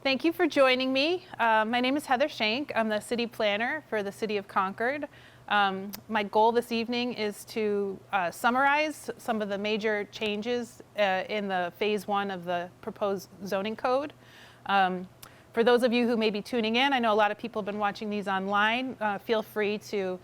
Thank you for joining me. My name is Heather Shank. I'm the city planner for the city of Concord. My goal this evening is to summarize some of the major changes in the phase 1 of the proposed zoning code. For those of you who may be tuning in, I know a lot of people have been watching these online. Feel free to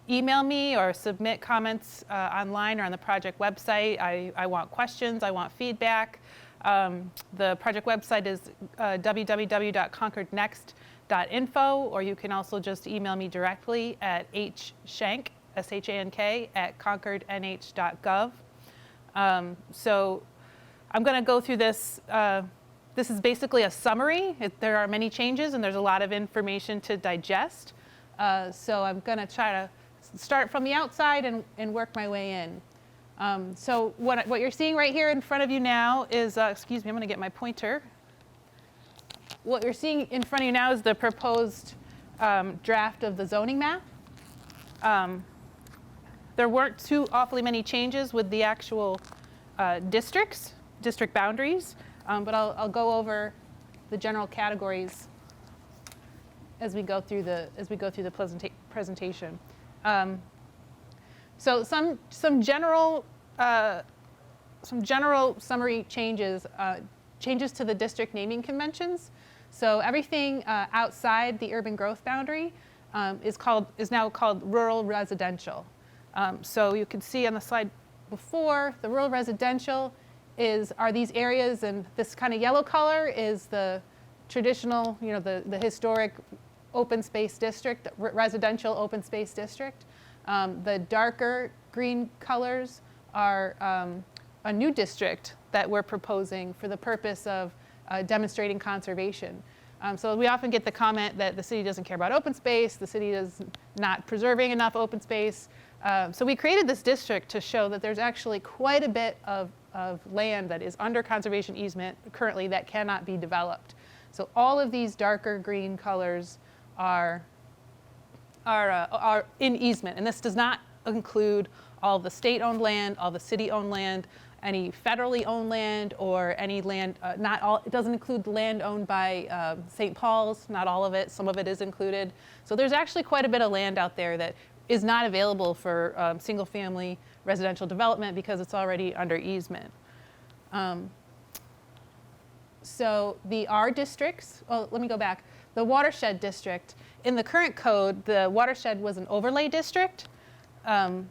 email me or submit comments online or on the project website. I want questions, I want feedback. The project website is www.ConcordNEXT.info, or you can also just email me directly at hshank, S-H-A-N-K, @concordnh.gov. So I'm going to go through this. This is basically a summary. There are many changes and there's a lot of information to digest. So I'm going to try to start from the outside and work my way in. So what you're seeing right here in front of you now is, excuse me, I'm going to get my pointer. What you're seeing in front of you now is the proposed draft of the zoning map. There weren't too awfully many changes with the actual district boundaries, but I'll go over the general categories as we go through the presentation. So some general summary changes to the district naming conventions. So everything outside the urban growth boundary is now called rural residential. So you can see on the slide before, the rural residential are these areas, and this kind of yellow color is the traditional, the historic open space district, the residential open space district. The darker green colors are a new district that we're proposing for the purpose of demonstrating conservation. So we often get the comment that the city doesn't care about open space, the city is not preserving enough open space. So we created this district to show that there's actually quite a bit of land that is under conservation easement currently that cannot be developed. So all of these darker green colors are in easement, and this does not include all the state-owned land, all the city-owned land, any federally owned land, or any land, not all, it doesn't include land owned by St. Paul's, not all of it, some of it is included. So there's actually quite a bit of land out there that is not available for single-family residential development because it's already under easement. So the R districts, let me go back. The Watershed District, in the current code, the watershed was an overlay district. You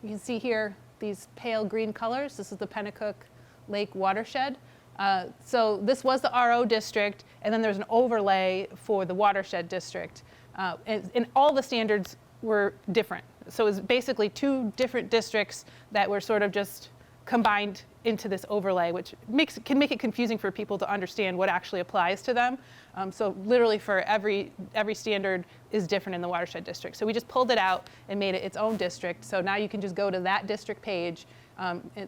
can see here these pale green colors. This is the Pennacook Lake watershed. So this was the RO district, and then there's an overlay for the Watershed District. And all the standards were different. So it was basically two different districts that were sort of just combined into this overlay, which can make it confusing for people to understand what actually applies to them. So literally for every standard is different in the Watershed District. So we just pulled it out and made it its own district. So now you can just go to that district page.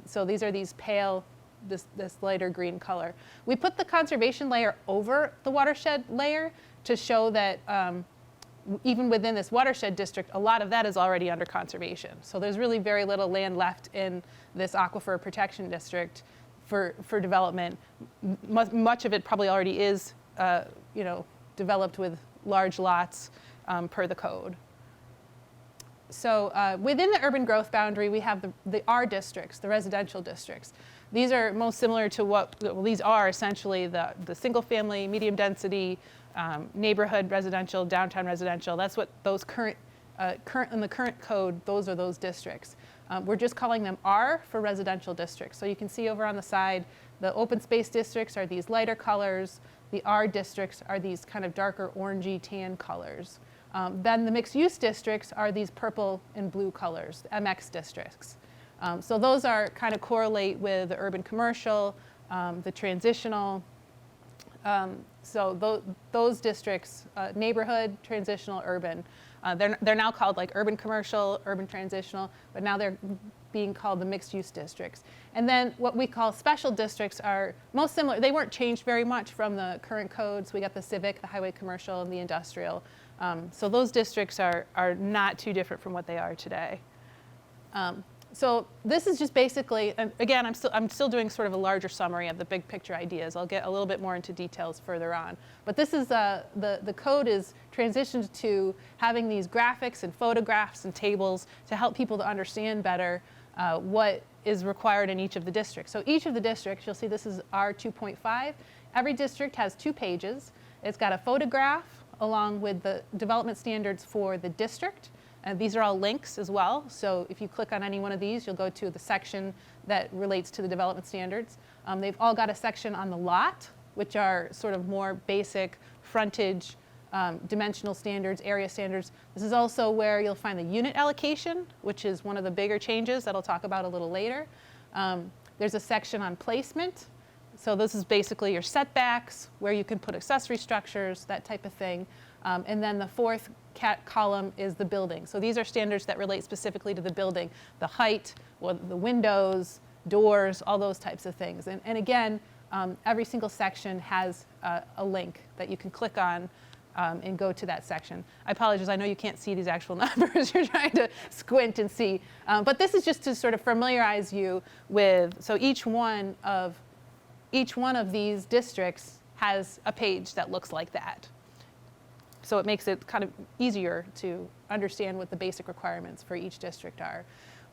So these are these pale, this lighter green color. We put the conservation layer over the watershed layer to show that even within this watershed district, a lot of that is already under conservation. So there's really very little land left in this aquifer protection district for development. Much of it probably already is, developed with large lots per the code. So within the urban growth boundary, we have the R districts, the residential districts. These are most similar to these are essentially the single family, medium density, neighborhood residential, downtown residential. That's what those in the current code, those are those districts. We're just calling them R for residential districts. So you can see over on the side, the open space districts are these lighter colors. The R districts are these kind of darker orangey tan colors. Then the mixed use districts are these purple and blue colors, the MX districts. So those are kind of correlate with the urban commercial, the transitional. So those districts, neighborhood, transitional, urban, they're now called like urban commercial, urban transitional, but now they're being called the mixed use districts. And then what we call special districts are most similar. They weren't changed very much from the current codes. We got the civic, the highway commercial, and the industrial. So those districts are not too different from what they are today. So this is just basically, and again, I'm still doing sort of a larger summary of the big picture ideas. I'll get a little bit more into details further on. But this is, the code is transitioned to having these graphics and photographs and tables to help people to understand better what is required in each of the districts. So each of the districts, you'll see this is R2.5. Every district has 2 pages. It's got a photograph along with the development standards for the district. And these are all links as well. So if you click on any one of these, you'll go to the section that relates to the development standards. They've all got a section on the lot, which are sort of more basic frontage, dimensional standards, area standards. This is also where you'll find the unit allocation, which is one of the bigger changes that I'll talk about a little later. There's a section on placement. So this is basically your setbacks, where you can put accessory structures, that type of thing. And then the fourth column is the building. So these are standards that relate specifically to the building, the height, or the windows, doors, all those types of things. And again, every single section has a link that you can click on and go to that section. I apologize, I know you can't see these actual numbers. You're trying to squint and see. But this is just to sort of familiarize you with, so each one of these districts has a page that looks like that. So it makes it kind of easier to understand what the basic requirements for each district are.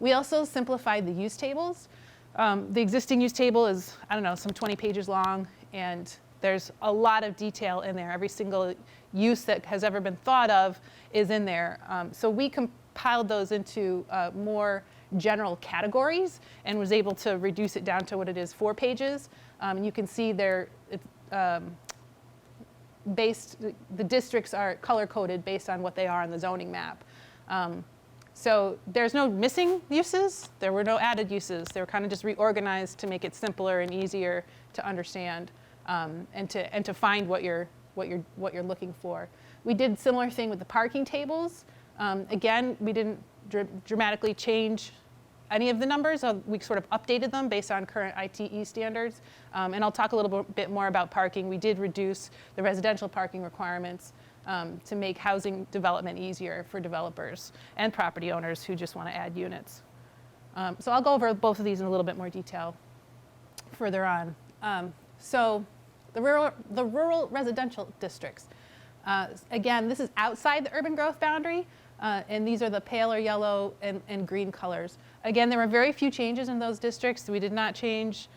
We also simplified the use tables. The existing use table is, I don't know, some 20 pages long, and there's a lot of detail in there. Every single use that has ever been thought of is in there. So we compiled those into more general categories and was able to reduce it down to what it is, 4 pages. And you can see there, the districts are color-coded based on what they are on the zoning map. So there's no missing uses. There were no added uses. They were kind of just reorganized to make it simpler and easier to understand and to find what you're looking for. We did similar thing with the parking tables. Again, we didn't dramatically change any of the numbers. We sort of updated them based on current ITE standards. And I'll talk a little bit more about parking. We did reduce the residential parking requirements to make housing development easier for developers and property owners who just want to add units. So I'll go over both of these in a little bit more detail further on. So the rural residential districts. Again, this is outside the urban growth boundary. And these are the paler yellow and green colors. Again, there were very few changes in those districts. We did not change,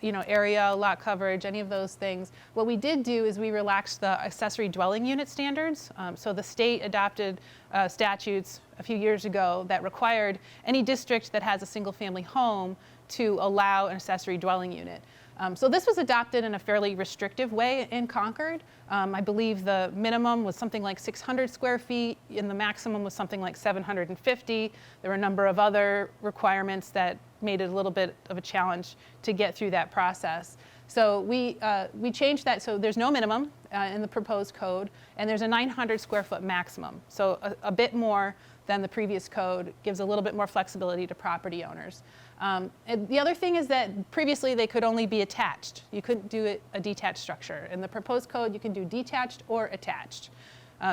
area, lot coverage, any of those things. What we did do is we relaxed the accessory dwelling unit standards. So the state adopted statutes a few years ago that required any district that has a single-family home to allow an accessory dwelling unit. So this was adopted in a fairly restrictive way in Concord. I believe the minimum was something like 600 square feet, and the maximum was something like 750. There were a number of other requirements that made it a little bit of a challenge to get through that process. So we changed that, so there's no minimum in the proposed code, and there's a 900 square foot maximum. So a bit more than the previous code, gives a little bit more flexibility to property owners. And the other thing is that previously they could only be attached. You couldn't do a detached structure. In the proposed code, you can do detached or attached.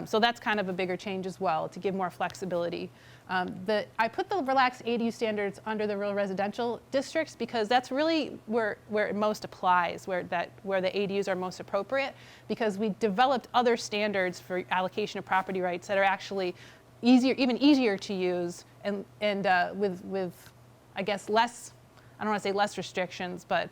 So that's kind of a bigger change as well to give more flexibility. I put the relaxed ADU standards under the rural residential districts because that's really where it most applies, where the ADUs are most appropriate, because we developed other standards for allocation of property rights that are actually even easier to use and with I guess less, I don't want to say less restrictions, but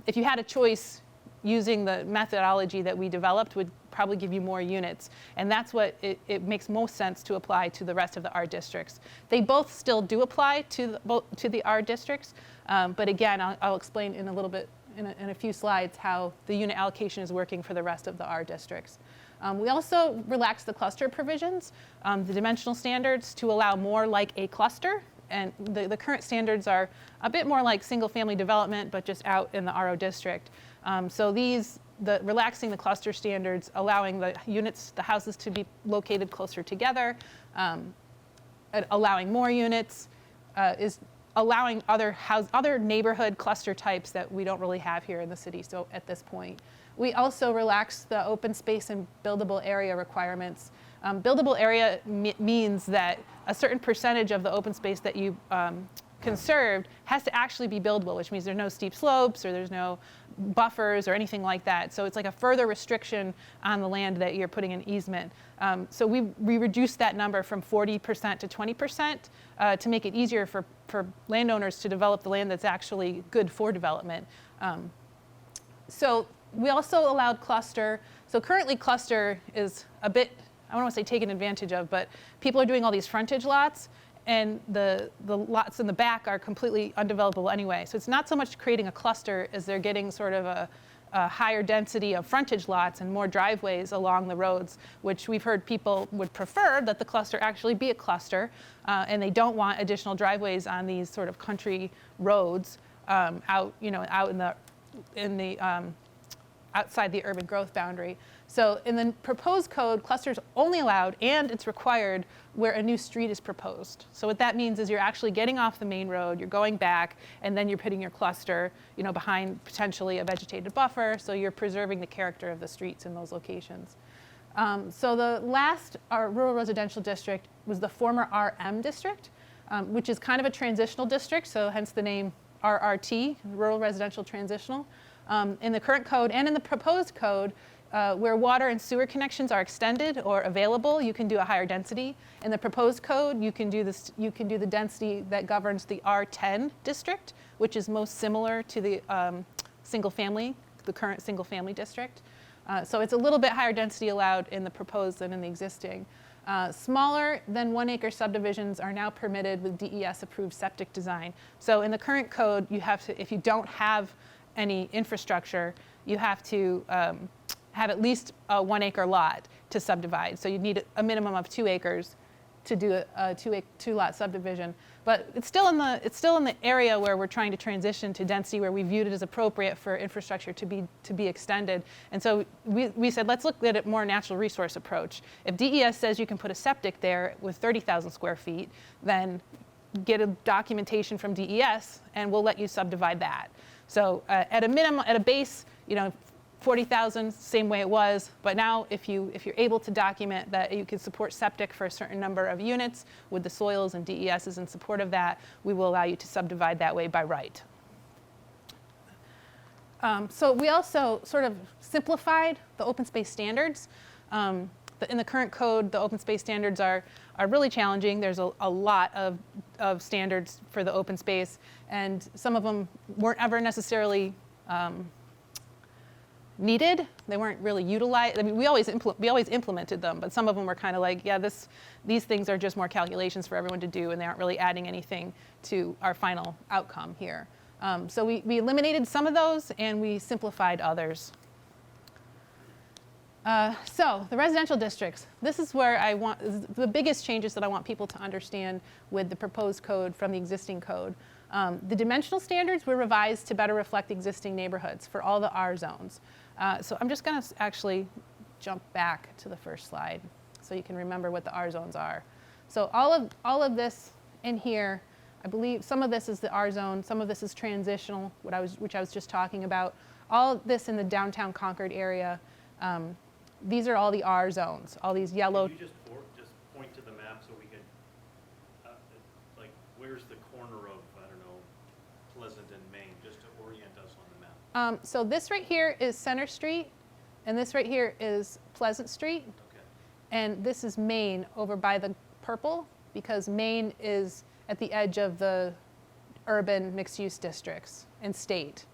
if you had a choice, using the methodology that we developed would probably give you more units. And that's what it makes most sense to apply to the rest of the R districts. They both still do apply to the R districts, but again, I'll explain in a little bit, in a few slides, how the unit allocation is working for the rest of the R districts. We also relaxed the cluster provisions, the dimensional standards, to allow more like a cluster. And the current standards are a bit more like single-family development, but just out in the RO district. So relaxing the cluster standards, allowing the units, the houses to be located closer together, allowing more units, is allowing other neighborhood cluster types that we don't really have here in the city. So at this point, we also relaxed the open space and buildable area requirements. Buildable area means that a certain percentage of the open space that you conserved has to actually be buildable, which means there's no steep slopes or there's no buffers or anything like that. So it's like a further restriction on the land that you're putting in easement. So we reduced that number from 40% to 20% to make it easier for landowners to develop the land that's actually good for development. So we also allowed cluster. So currently cluster is a bit, I don't want to say taken advantage of, but people are doing all these frontage lots, and the lots in the back are completely undevelopable anyway. So it's not so much creating a cluster as they're getting sort of a higher density of frontage lots and more driveways along the roads, which we've heard people would prefer that the cluster actually be a cluster, and they don't want additional driveways on these sort of country roads out in the outside the urban growth boundary. So in the proposed code, clusters only allowed, and it's required where a new street is proposed. So what that means is you're actually getting off the main road, you're going back, and then you're putting your cluster, behind potentially a vegetated buffer, so you're preserving the character of the streets in those locations. So the last rural residential district was the former RM district, which is kind of a transitional district, so hence the name RRT, Rural Residential Transitional. In the current code and in the proposed code, where water and sewer connections are extended or available, you can do a higher density. In the proposed code, you can do the density that governs the R10 district, which is most similar to the current single family district. So it's a little bit higher density allowed in the proposed than in the existing. Smaller than 1 acre subdivisions are now permitted with DES approved septic design. So in the current code, you have to, if you don't have any infrastructure, you have to have at least a 1 acre lot to subdivide. So you need a minimum of 2 acres to do a two lot subdivision. But it's still in the area where we're trying to transition to density, where we viewed it as appropriate for infrastructure to be extended. And so we said, let's look at a more natural resource approach. If DES says you can put a septic there with 30,000 square feet, then get a documentation from DES and we'll let you subdivide that. So at a minimum, at a base, 40,000, same way it was. But now if you're able to document that you can support septic for a certain number of units with the soils and DES is in support of that, we will allow you to subdivide that way by right. So we also sort of simplified the open space standards. In the current code, the open space standards are really challenging. There's a lot of standards for the open space, and some of them weren't ever necessarily needed. They weren't really utilized. I mean, we always implemented them, but some of them were kind of like, yeah, these things are just more calculations for everyone to do, and they aren't really adding anything to our final outcome here. So we eliminated some of those, and we simplified others. So the residential districts, this is where the biggest changes that I want people to understand with the proposed code from the existing code. The dimensional standards were revised to better reflect existing neighborhoods for all the R zones. So I'm just going to actually jump back to the first slide so you can remember what the R zones are. So all of this in here, I believe some of this is the R zone, some of this is transitional, which I was just talking about. All of this in the downtown Concord area. These are all the R zones, all these yellow. Can you just point to the map so we can, like, where's the corner of, I don't know, Pleasant and Main, just to orient us on the map? So this right here is Center Street, and this right here is Pleasant Street. Okay. And this is Main over by the purple, because Main is at the edge of the urban mixed-use districts and state,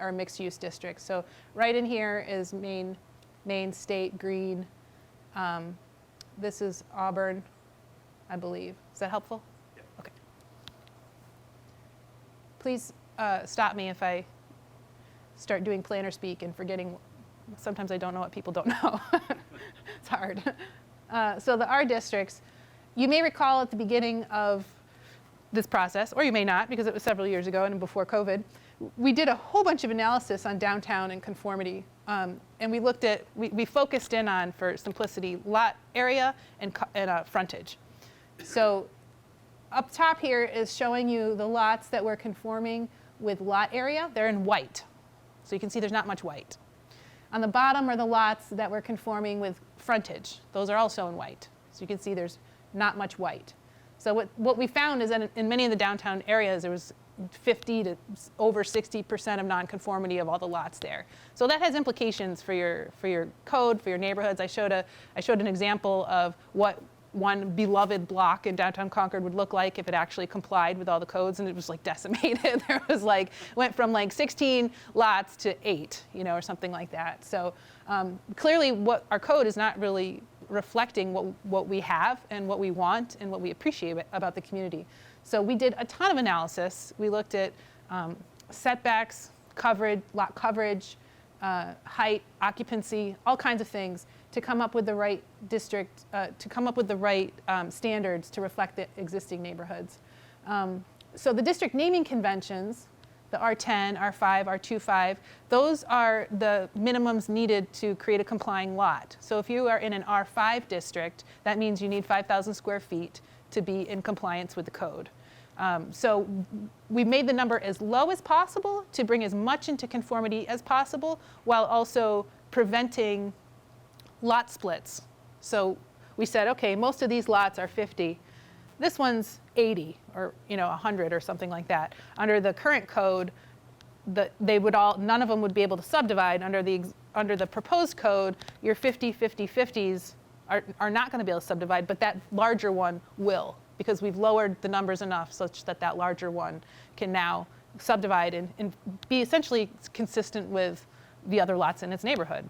or mixed-use districts. So right in here is Main, State, Green. This is Auburn, I believe. Is that helpful? Yep. Okay. Please stop me if I start doing planner speak and forgetting. Sometimes I don't know what people don't know. It's hard. So the R districts, you may recall at the beginning of this process, or you may not because it was several years ago and before COVID, we did a whole bunch of analysis on downtown and conformity. And we looked at, we focused in on, for simplicity, lot area and frontage. So up top here is showing you the lots that were conforming with lot area. They're in white. So you can see there's not much white. On the bottom are the lots that were conforming with frontage. Those are also in white. So you can see there's not much white. So what we found is that in many of the downtown areas, there was 50 to over 60% of nonconformity of all the lots there. So that has implications for your code, for your neighborhoods. I showed an example of what one beloved block in downtown Concord would look like if it actually complied with all the codes, and it was like decimated. There was like, went from like 16 lots to 8, or something like that. So clearly what our code is not really reflecting what we have and what we want and what we appreciate about the community. So we did a ton of analysis. We looked at setbacks, coverage, lot coverage, height, occupancy, all kinds of things to come up with the right district, to come up with the right standards to reflect the existing neighborhoods. So the district naming conventions, the R10, R5, R25, those are the minimums needed to create a complying lot. So if you are in an R5 district, that means you need 5,000 square feet to be in compliance with the code. So we made the number as low as possible to bring as much into conformity as possible while also preventing lot splits. So we said, okay, most of these lots are 50. This one's 80 or 100 or something like that. Under the current code, none of them would be able to subdivide. Under the proposed code, your 50, 50, 50s are not going to be able to subdivide, but that larger one will, because we've lowered the numbers enough such that larger one can now subdivide and be essentially consistent with the other lots in its neighborhood.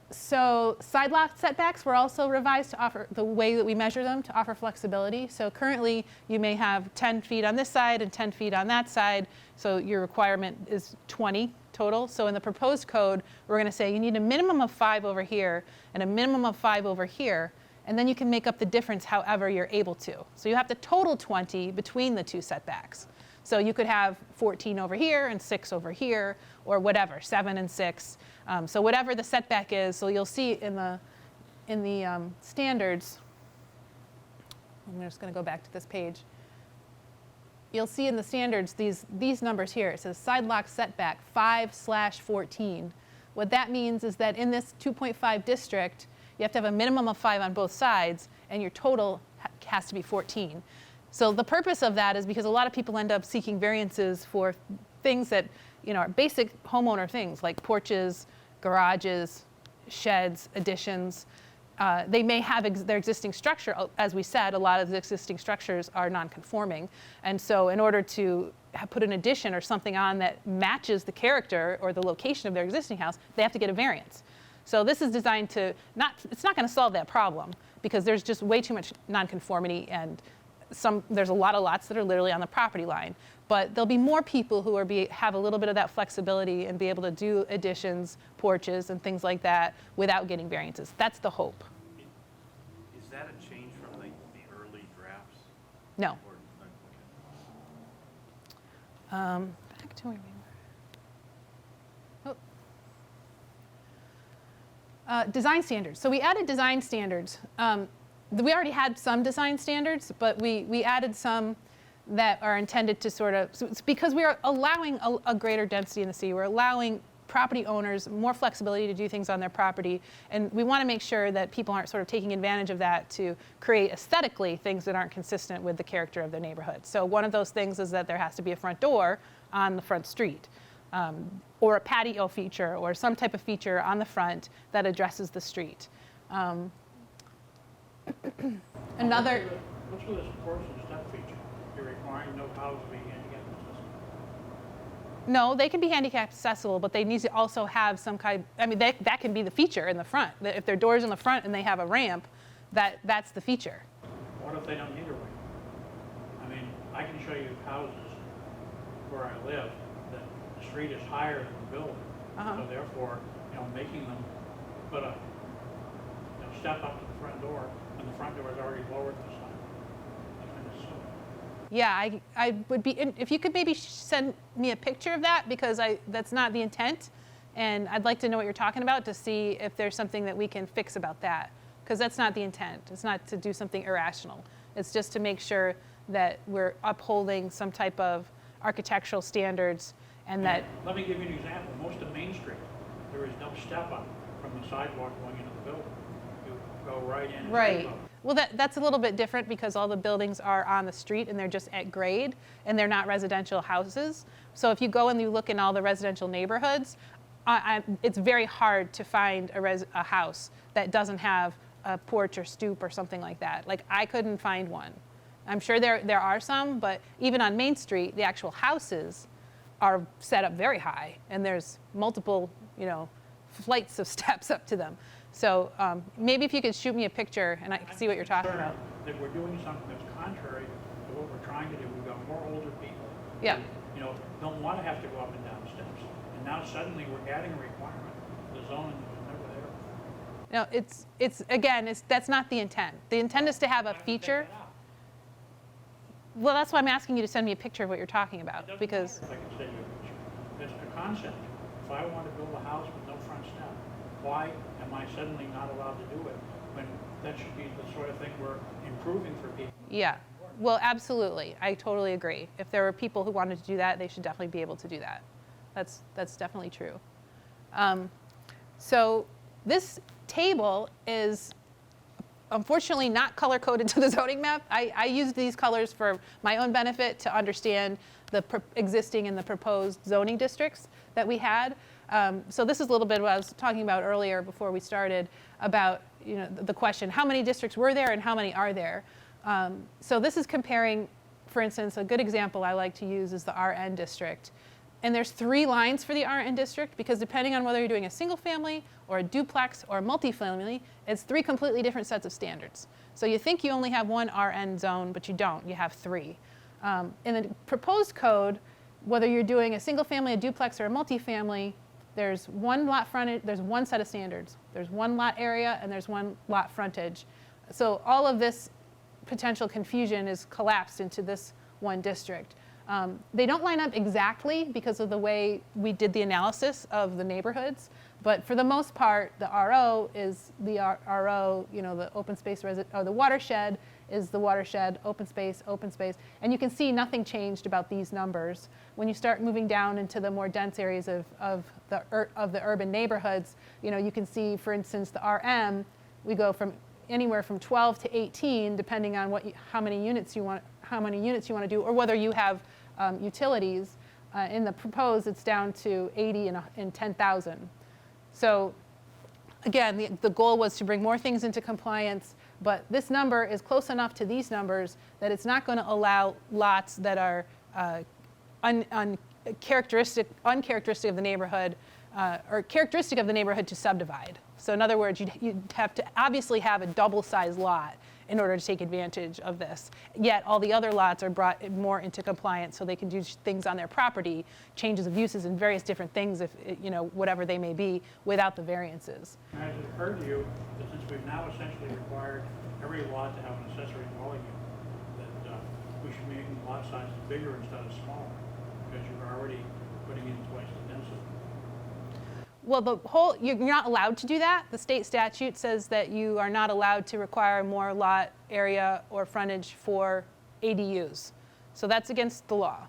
So sidewalk setbacks were also revised to offer the way that we measure them to offer flexibility. So currently you may have 10 feet on this side and 10 feet on that side. So your requirement is 20 total. So in the proposed code, we're going to say you need a minimum of 5 over here and a minimum of 5 over here. And then you can make up the difference however you're able to. So you have to total 20 between the two setbacks. So you could have 14 over here and 6 over here, or whatever, 7 and 6. So whatever the setback is, so you'll see in the standards, I'm just going to go back to this page. You'll see in the standards these numbers here. It says sidewalk setback 5/14. What that means is that in this 2.5 district, you have to have a minimum of 5 on both sides, and your total has to be 14. So the purpose of that is because a lot of people end up seeking variances for things that are basic homeowner things like porches, garages, sheds, additions. They may have their existing structure. As we said, a lot of the existing structures are non-conforming. And so in order to put an addition or something on that matches the character or the location of their existing house, they have to get a variance. So this is designed to it's not going to solve that problem because there's just way too much non-conformity, and there's a lot of lots that are literally on the property line. But there'll be more people who have a little bit of that flexibility and be able to do additions, porches, and things like that without getting variances. That's the hope. Is that a change from the early drafts? No. Or, Back to where we were. Design standards. So we added design standards. We already had some design standards, but we added some that are intended to sort of, so it's because we are allowing a greater density in the city. We're allowing property owners more flexibility to do things on their property, and we want to make sure that people aren't sort of taking advantage of that to create aesthetically things that aren't consistent with the character of their neighborhood. So one of those things is that there has to be a front door on the front street, or a patio feature, or some type of feature on the front that addresses the street. Another. What's with this porch and step feature? You're requiring no cars to be handicap accessible? No, they can be handicap accessible, but they need to also have some kind. That can be the feature in the front. If there are doors in the front and they have a ramp, that's the feature. What if they don't need a ramp? I mean, I can show you houses where I live that the street is higher than the building. So therefore, making them put a step up to the front door, and the front door is already lower than the side. That's kind of silly. Yeah, I would be, if you could maybe send me a picture of that, because that's not the intent, and I'd like to know what you're talking about to see if there's something that we can fix about that, because that's not the intent. It's not to do something irrational. It's just to make sure that we're upholding some type of architectural standards, and that. Let me give you an example. Most of Main Street, there is no step up from the sidewalk going into the building. go right in. Right. Well, that's a little bit different because all the buildings are on the street and they're just at grade and they're not residential houses. So if you go and you look in all the residential neighborhoods, it's very hard to find a house that doesn't have a porch or stoop or something like that. Like, I couldn't find one. I'm sure there are some, but even on Main Street, the actual houses are set up very high and there's multiple, flights of steps up to them. So maybe if you could shoot me a picture and I can see what you're talking about. That we're doing something that's contrary to what we're trying to do. We've got more older people. Yeah. Who, don't want to have to go up and down steps. And now suddenly we're adding a requirement. The zoning was never there. No, that's not the intent. The intent is to have a feature. Well, that's why I'm asking you to send me a picture of what you're talking about, because. If I can send you a picture. It's a concept. If I want to build a house with no front step, why am I suddenly not allowed to do it when that should be the sort of thing we're improving for people? Yeah, well, absolutely. I totally agree. If there were people who wanted to do that, they should definitely be able to do that. That's definitely true. So this table is unfortunately not color-coded to the zoning map. I used these colors for my own benefit to understand the existing and the proposed zoning districts that we had. So this is a little bit what I was talking about earlier before we started about the question, how many districts were there and how many are there? So this is comparing, for instance, a good example I like to use is the RN district. And there's 3 lines for the RN district because depending on whether you're doing a single family or a duplex or a multifamily, it's 3 completely different sets of standards. So you think you only have 1 RN zone, but you don't. You have 3. In the proposed code, whether you're doing a single family, a duplex, or a multifamily, there's 1 lot frontage, there's 1 set of standards. There's 1 lot area and there's 1 lot frontage. So all of this potential confusion is collapsed into this 1 district. They don't line up exactly because of the way we did the analysis of the neighborhoods, but for the most part, the RO is the RO, the open space, or the watershed is the watershed, open space, and you can see nothing changed about these numbers. When you start moving down into the more dense areas of the urban neighborhoods, you can see, for instance, the RM, we go from anywhere from 12 to 18, depending on how many units you want to do, or whether you have utilities. In the proposed, it's down to 80 and 10,000. So again, the goal was to bring more things into compliance, but this number is close enough to these numbers that it's not going to allow lots that are uncharacteristic of the neighborhood, or characteristic of the neighborhood to subdivide. So in other words, you'd have to obviously have a double-sized lot in order to take advantage of this. Yet all the other lots are brought more into compliance so they can do things on their property, changes of uses and various different things, if whatever they may be, without the variances. Has it occurred to you that since we've now essentially required every lot to have an accessory dwelling unit, that we should make the lot sizes bigger instead of smaller, because you're already putting in twice the density? Well, you're not allowed to do that. The state statute says that you are not allowed to require more lot area or frontage for ADUs. So that's against the law.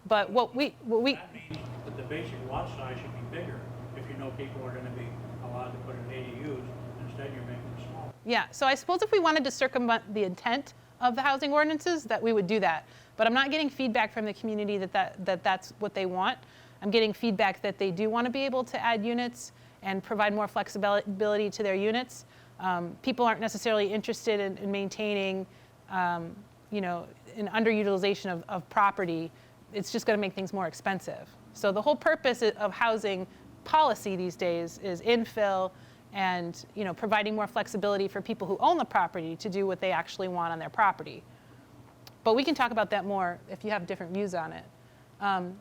But what we That means that the basic lot size should be bigger if you know people are going to be allowed to put in ADUs. Instead, you're making them smaller. Yeah, so I suppose if we wanted to circumvent the intent of the housing ordinances, that we would do that. But I'm not getting feedback from the community that that's what they want. I'm getting feedback that they do want to be able to add units and provide more flexibility to their units. People aren't necessarily interested in maintaining, an underutilization of property. It's just going to make things more expensive. So the whole purpose of housing policy these days is infill and providing more flexibility for people who own the property to do what they actually want on their property. But we can talk about that more if you have different views on it.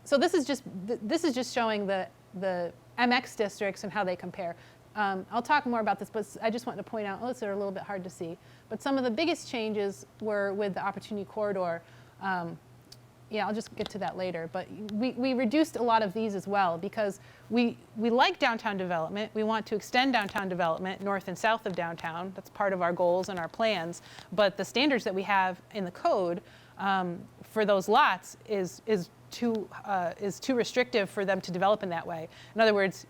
So this is just showing the MX districts and how they compare. I'll talk more about this, but I just wanted to point out, they're a little bit hard to see. But some of the biggest changes were with the Opportunity Corridor. I'll just get to that later. But we reduced a lot of these as well because we like downtown development. We want to extend downtown development north and south of downtown. That's part of our goals and our plans. But the standards that we have in the code for those lots is too restrictive for them to develop in that way. In other words,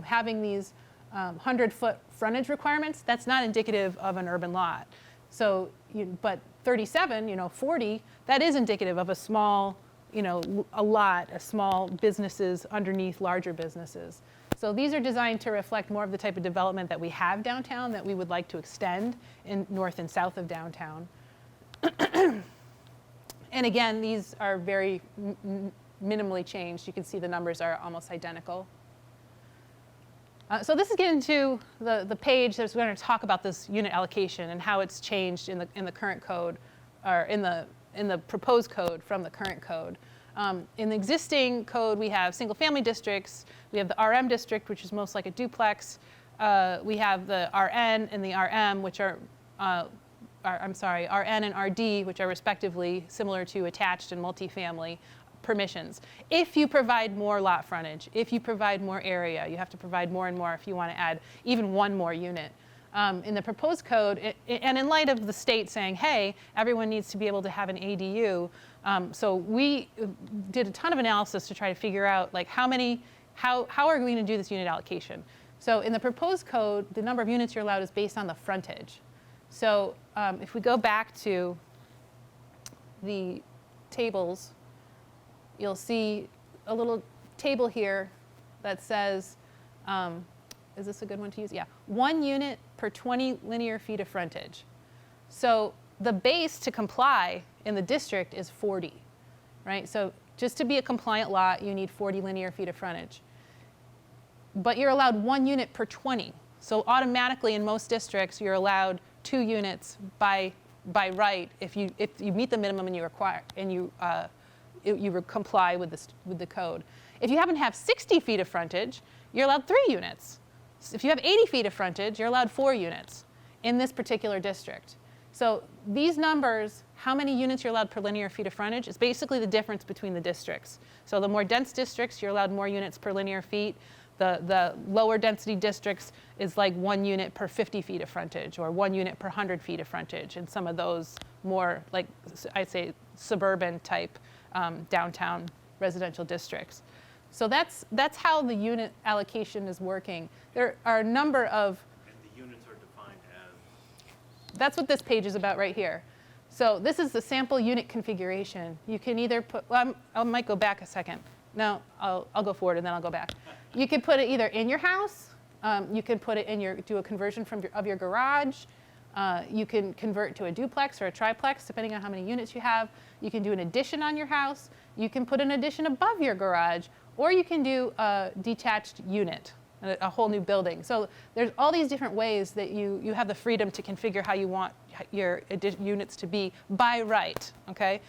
having these 100-foot frontage requirements, that's not indicative of an urban lot. So, but 37, 40, that is indicative of a small, a lot, a small businesses underneath larger businesses. So these are designed to reflect more of the type of development that we have downtown that we would like to extend in north and south of downtown. And again, these are very minimally changed. You can see the numbers are almost identical. So this is getting to the page that's going to talk about this unit allocation and how it's changed in the current code, or in the proposed code from the current code. In the existing code, we have single-family districts. We have the RM district, which is most like a duplex. We have the RN and the RM, which are, RN and RD, which are respectively similar to attached and multifamily permissions. If you provide more lot frontage, if you provide more area, you have to provide more and more if you want to add even one more unit. In the proposed code, and in light of the state saying, hey, everyone needs to be able to have an ADU, so we did a ton of analysis to try to figure out like how are we going to do this unit allocation. So in the proposed code, the number of units you're allowed is based on the frontage. So if we go back to the tables, you'll see a little table here that says, is this a good one to use? Yeah, 1 unit per 20 linear feet of frontage. So the base to comply in the district is 40, right? So just to be a compliant lot, you need 40 linear feet of frontage. But you're allowed 1 unit per 20. So automatically in most districts, you're allowed 2 units by right if you meet the minimum and you require and you comply with the code. If you happen to have 60 feet of frontage, you're allowed 3 units. If you have 80 feet of frontage, you're allowed 4 units in this particular district. So these numbers, how many units you're allowed per linear feet of frontage, is basically the difference between the districts. So the more dense districts, you're allowed more units per linear feet. The lower density districts is like 1 unit per 50 feet of frontage, or 1 unit per 100 feet of frontage. And some of those more, like I'd say, suburban type downtown residential districts. So that's how the unit allocation is working. There are a number of... And the units are defined as? That's what this page is about right here. So this is the sample unit configuration. You can either put, well, I might go back a second. No, I'll go forward and then I'll go back. You can put it either in your house. You can put it in do a conversion of your garage. You can convert to a duplex or a triplex, depending on how many units you have. You can do an addition on your house. You can put an addition above your garage, or you can do a detached unit, a whole new building. So there's all these different ways that you have the freedom to configure how you want your units to be by right, okay?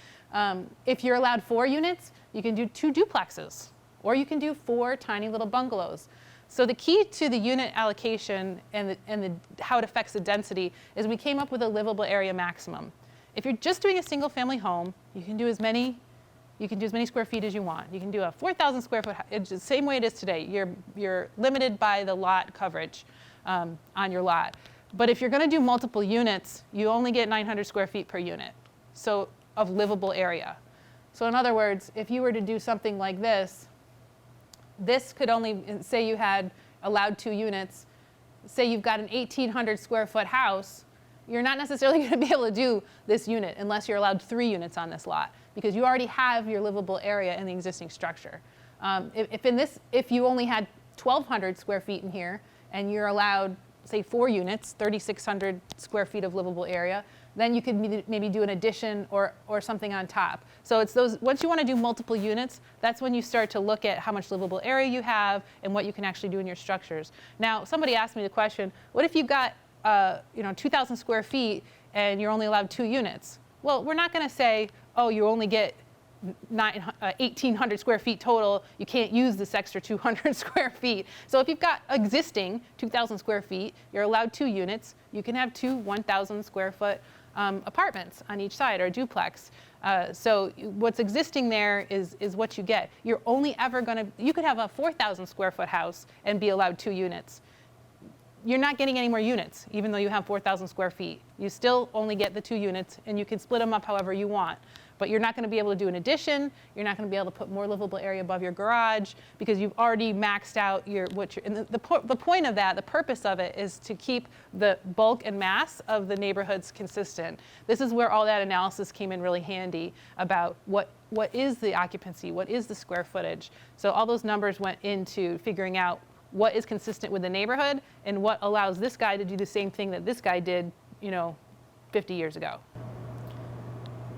If you're allowed 4 units, you can do 2 duplexes, or you can do 4 tiny little bungalows. So the key to the unit allocation and how it affects the density is we came up with a livable area maximum. If you're just doing a single family home, you can do as many square feet as you want. You can do a 4,000 square foot, it's the same way it is today. You're limited by the lot coverage on your lot. But if you're going to do multiple units, you only get 900 square feet per unit, so of livable area. So in other words, if you were to do something like this could only, say you had allowed 2 units, say you've got an 1,800 square foot house, you're not necessarily going to be able to do this unit unless you're allowed 3 units on this lot, because you already have your livable area in the existing structure. If you only had 1,200 square feet in here and you're allowed, say, 4 units, 3,600 square feet of livable area, then you could maybe do an addition or something on top. So it's those, once you want to do multiple units, that's when you start to look at how much livable area you have and what you can actually do in your structures. Now, somebody asked me the question, what if you've got 2,000 square feet and you're only allowed 2 units? Well, we're not going to say, oh, you only get 1,800 square feet total, you can't use this extra 200 square feet. So if you've got existing 2,000 square feet, you're allowed 2 units, you can have 2 1,000 square foot apartments on each side, or a duplex. So what's existing there is what you get. You're only ever going to, you could have a 4,000 square foot house and be allowed 2 units. You're not getting any more units, even though you have 4,000 square feet. You still only get the 2 units, and you can split them up however you want. But you're not going to be able to do an addition. You're not going to be able to put more livable area above your garage because you've already maxed out and the point of that, the purpose of it is to keep the bulk and mass of the neighborhoods consistent. This is where all that analysis came in really handy about what is the occupancy, what is the square footage. So all those numbers went into figuring out what is consistent with the neighborhood and what allows this guy to do the same thing that this guy did, 50 years ago.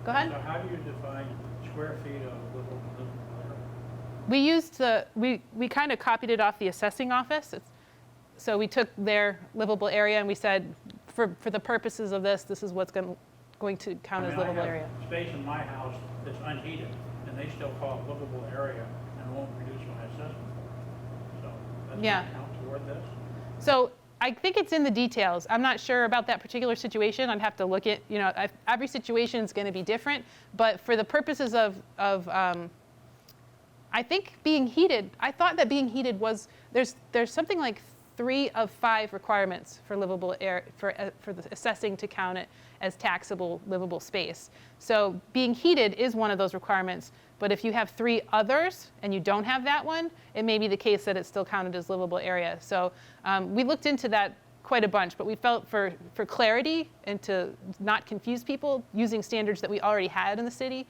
Go ahead. So how do you define square feet of livable area? We used we kind of copied it off the assessing office. So we took their livable area and we said, for the purposes of this is what's going to count as livable area. I have space in my house that's unheated, and they still call it livable area and won't reduce my assessment. So that's Yeah. going to count toward this? So I think it's in the details. I'm not sure about that particular situation. I'd have to look at, every situation is going to be different. But for the purposes of I think being heated, I thought that being heated was, there's something like 3 of 5 requirements for livable air, for the assessing to count it as taxable livable space. So being heated is one of those requirements. But if you have 3 others and you don't have that one, it may be the case that it's still counted as livable area. So we looked into that quite a bunch, but we felt for clarity and to not confuse people, using standards that we already had in the city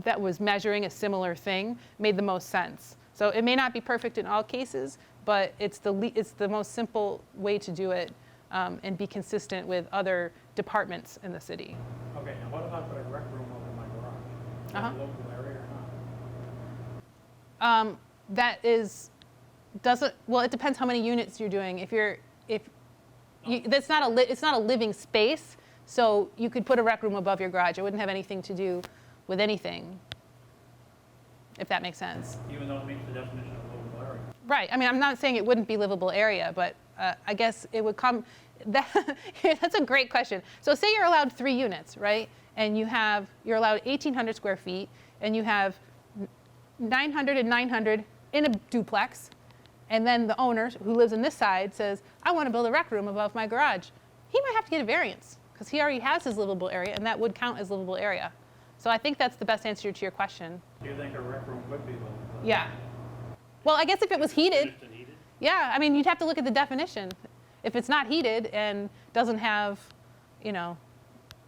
that was measuring a similar thing made the most sense. So it may not be perfect in all cases, but it's the most simple way to do it and be consistent with other departments in the city. Okay, now what if I put a rec room over my garage? Is that livable area or not? Well, it depends how many units you're doing. It's not a living space, so you could put a rec room above your garage. It wouldn't have anything to do with anything, if that makes sense. Even though it meets the definition of livable area? Right. I mean, I'm not saying it wouldn't be livable area, but I guess it would come. That's a great question. So say you're allowed 3 units, right? And you're allowed 1,800 square feet, and you have 900 and 900 in a duplex, and then the owner who lives in this side says, I want to build a rec room above my garage. He might have to get a variance because he already has his livable area, and that would count as livable area. So I think that's the best answer to your question. Do you think a rec room would be livable? Yeah. Well, I guess if it was heated, Just unheated? yeah, I mean, you'd have to look at the definition. If it's not heated and doesn't have,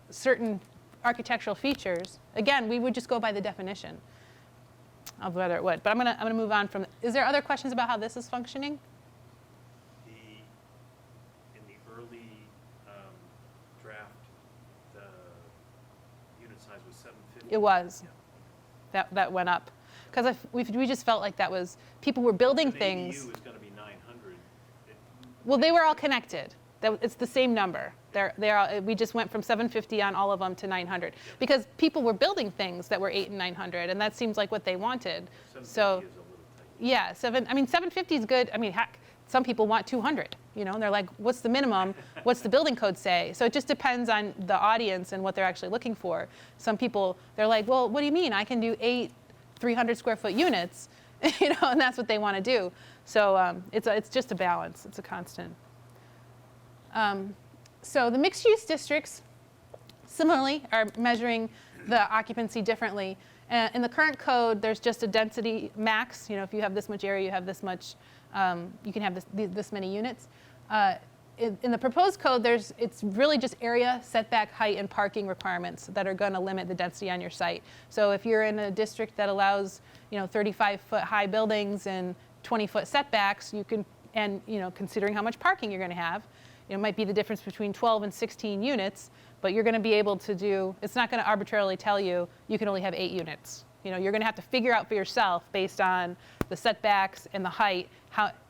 certain architectural features, again, we would just go by the definition of whether it would. But I'm gonna move on from. Is there other questions about how this is functioning? In the early draft, the unit size was 750. It was. Yeah. That went up because we just felt like that was people were building An things. ADU is going to be 900. Well, they were all connected. It's the same number. We just went from 750 on all of them to 900 because people were building things that were 800 and 900, and that seems like what they wanted. 750 So, is a little tight. yeah, 750 is good. I mean, heck, some people want 200. And they're like, what's the minimum? What's the building code say? So it just depends on the audience and what they're actually looking for. Some people, they're like, well, what do you mean? I can do 8 300 square foot units, and that's what they want to do. So it's just a balance. It's a constant. So the mixed use districts, similarly, are measuring the occupancy differently. In the current code, there's just a density max. If you have this much area, you have this much, you can have this many units. In the proposed code, it's really just area, setback, height, and parking requirements that are going to limit the density on your site. So if you're in a district that allows, 35-foot high buildings and 20-foot setbacks, you can, and considering how much parking you're going to have, it might be the difference between 12 and 16 units, but you're going to be able to do. It's not going to arbitrarily tell you can only have 8 units. You're going to have to figure out for yourself based on the setbacks and the height,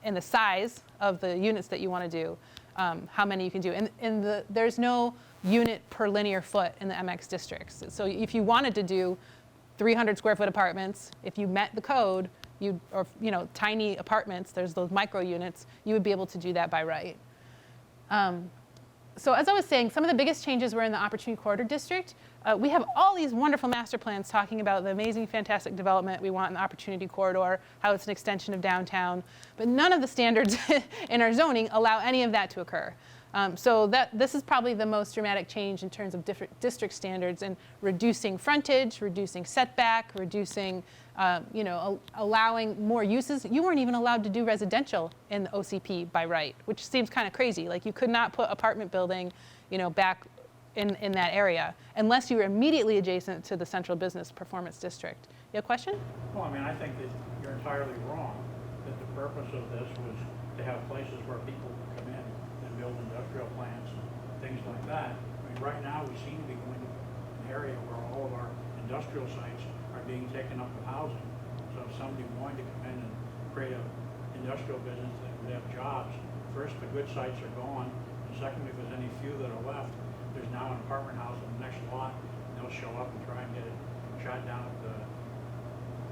and the size of the units that you want to do. How many you can do. And there's no unit per linear foot in the MX districts. So if you wanted to do 300 square foot apartments, if you met the code, or tiny apartments, there's those micro units, you would be able to do that by right. So as I was saying, some of the biggest changes were in the Opportunity Corridor District. We have all these wonderful master plans talking about the amazing, fantastic development we want in the Opportunity Corridor, how it's an extension of downtown, but none of the standards in our zoning allow any of that to occur. So this is probably the most dramatic change in terms of different district standards and reducing frontage, reducing setback, reducing, allowing more uses. You weren't even allowed to do residential in the OCP by right, which seems kind of crazy. Like you could not put apartment building, back in that area unless you were immediately adjacent to the Central Business Performance District. You have a question? Well, I mean, I think that you're entirely wrong, that the purpose of this was to have places where people could come in and build industrial plants and things like that. I mean, right now, we seem to be going to an area where all of our industrial sites are being taken up with housing. So if somebody wanted to come in and create an industrial business that would have jobs, first, the good sites are gone, and secondly, if there's any few that are left, there's now an apartment house in the next lot, and they'll show up and try and get it shot down at the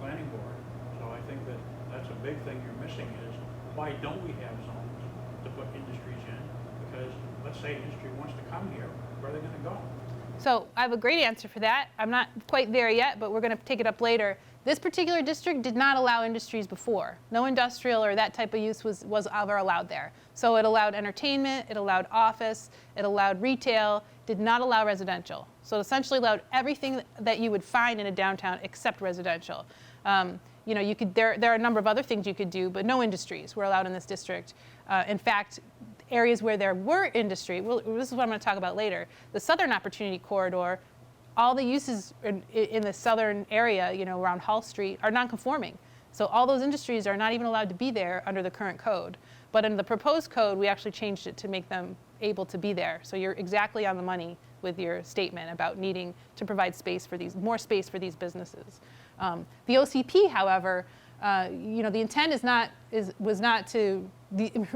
planning board. So I think that that's a big thing you're missing is, why don't we have zones to put industries in? Because let's say industry wants to come here, where are they gonna go? So I have a great answer for that. I'm not quite there yet, but we're going to take it up later. This particular district did not allow industries before. No industrial or that type of use was ever allowed there. So it allowed entertainment, it allowed office, it allowed retail, did not allow residential. So it essentially allowed everything that you would find in a downtown except residential. There are a number of other things you could do, but no industries were allowed in this district. In fact, areas where there were industry, well, this is what I'm going to talk about later. The Southern Opportunity Corridor, all the uses in the southern area, around Hall Street, are non-conforming. So all those industries are not even allowed to be there under the current code. But in the proposed code, we actually changed it to make them able to be there. So you're exactly on the money with your statement about needing to provide more space for these businesses. The OCP, however, the intent was not to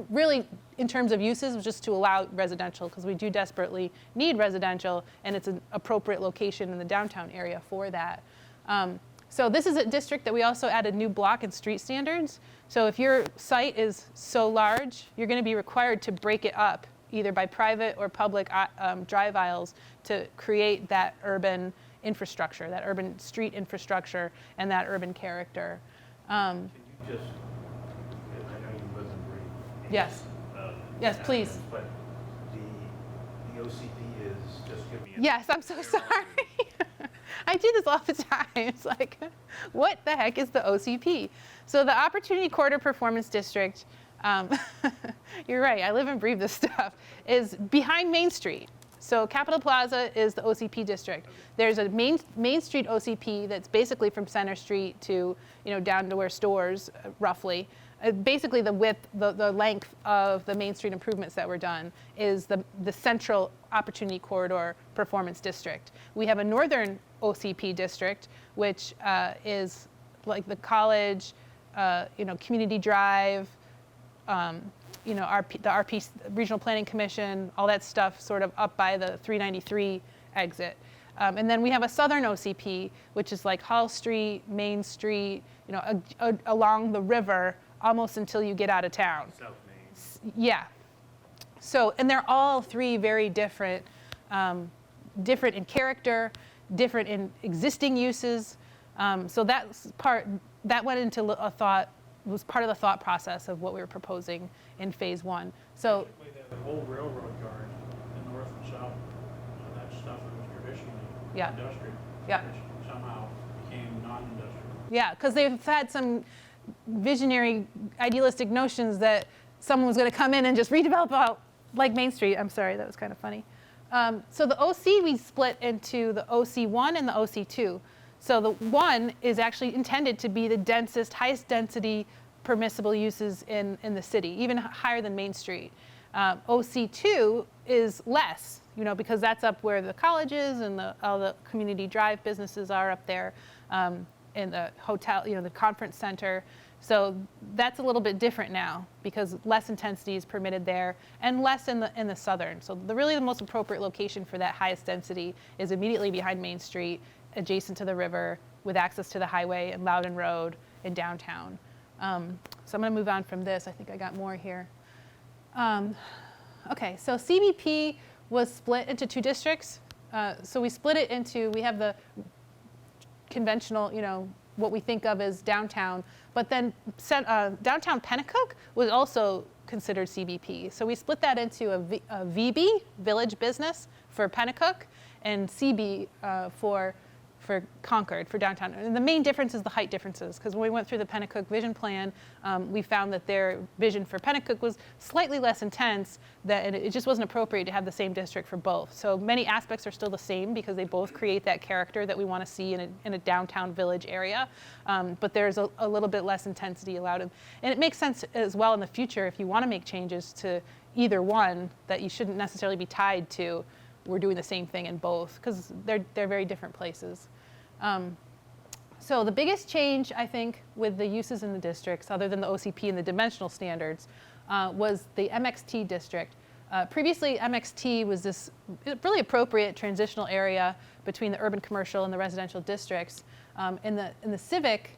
really, in terms of uses, was just to allow residential, because we do desperately need residential, and it's an appropriate location in the downtown area for that. So this is a district that we also added new block and street standards. So if your site is so large, you're going to be required to break it up, either by private or public drive aisles, to create that urban infrastructure, that urban street infrastructure, and that urban character. Can you just, I know you wasn't brief. Yes. Yes, please. But the OCP is just giving me. Yes, I'm so sorry. I do this all the time. It's like, what the heck is the OCP? So the Opportunity Corridor Performance District, you're right, I live and breathe this stuff, is behind Main Street. So Capitol Plaza is the OCP district. There's a Main Street OCP that's basically from Center Street to, down to where stores, roughly. Basically the width, the length of the Main Street improvements that were done is the Central Opportunity Corridor Performance District. We have a Northern OCP district, which is like the College, Community Drive, the RP, Regional Planning Commission, all that stuff sort of up by the 393 exit. And then we have a Southern OCP, which is like Hall Street, Main Street, along the river, almost until you get out of town. South Main. Yeah. So, and they're all three very different, different in character, different in existing uses. So that went into a thought, was part of the thought process of what we were proposing in phase one. So Basically, they have the whole railroad yard, the north and south, so that stuff that was traditionally industrial, which somehow became non-industrial. Yeah, because they've had some visionary, idealistic notions that someone was going to come in and just redevelop out like Main Street. I'm sorry, that was kind of funny. So the OC we split into the OC1 and the OC2. So the 1 is actually intended to be the densest, highest density permissible uses in the city, even higher than Main Street. OC2 is less, because that's up where the college is and all the community drive businesses are up there, in the hotel, the conference center. So that's a little bit different now because less intensity is permitted there and less in the southern. So really the most appropriate location for that highest density is immediately behind Main Street, adjacent to the river, with access to the highway and Loudon Road in downtown. So I'm going to move on from this. I think I got more here. Okay, so CBP was split into 2 districts. So we split it into, we have the conventional, what we think of as downtown, but then downtown Pennacook was also considered CBP. So we split that into a VB, Village Business, for Pennacook, and CB for Concord, for downtown. And the main difference is the height differences, because when we went through the Pennacook vision plan, we found that their vision for Pennacook was slightly less intense, and it just wasn't appropriate to have the same district for both. So many aspects are still the same because they both create that character that we want to see in a downtown village area, but there's a little bit less intensity allowed. And it makes sense as well in the future if you want to make changes to either one, that you shouldn't necessarily be tied to we're doing the same thing in both, because they're very different places. So the biggest change, I think, with the uses in the districts, other than the OCP and the dimensional standards, was the MXT district. Previously, MXT was this really appropriate transitional area between the urban commercial and the residential districts. In the civic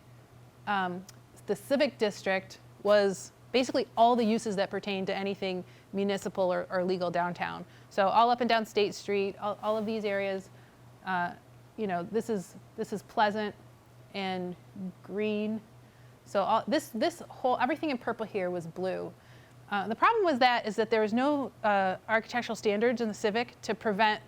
district was basically all the uses that pertain to anything municipal or legal downtown. So all up and down State Street, all of these areas, this is Pleasant and green. So everything in purple here was blue. The problem with that is that there was no architectural standards in the civic to prevent,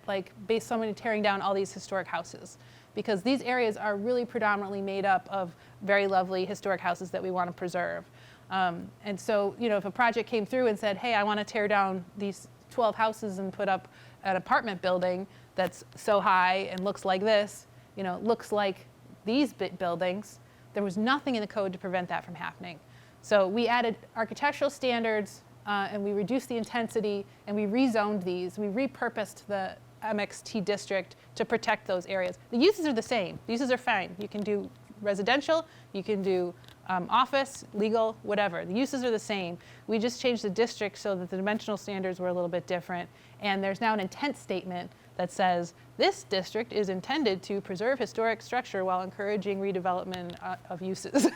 based on tearing down all these historic houses, because these areas are really predominantly made up of very lovely historic houses that we want to preserve. And so, if a project came through and said, hey, I want to tear down these 12 houses and put up an apartment building that's so high and looks like this, looks like these buildings, there was nothing in the code to prevent that from happening. So we added architectural standards and we reduced the intensity and we rezoned these. We repurposed the MXT district to protect those areas. The uses are the same. The uses are fine. You can do residential, you can do office, legal, whatever. The uses are the same. We just changed the district so that the dimensional standards were a little bit different. And there's now an intent statement that says this district is intended to preserve historic structure while encouraging redevelopment of uses.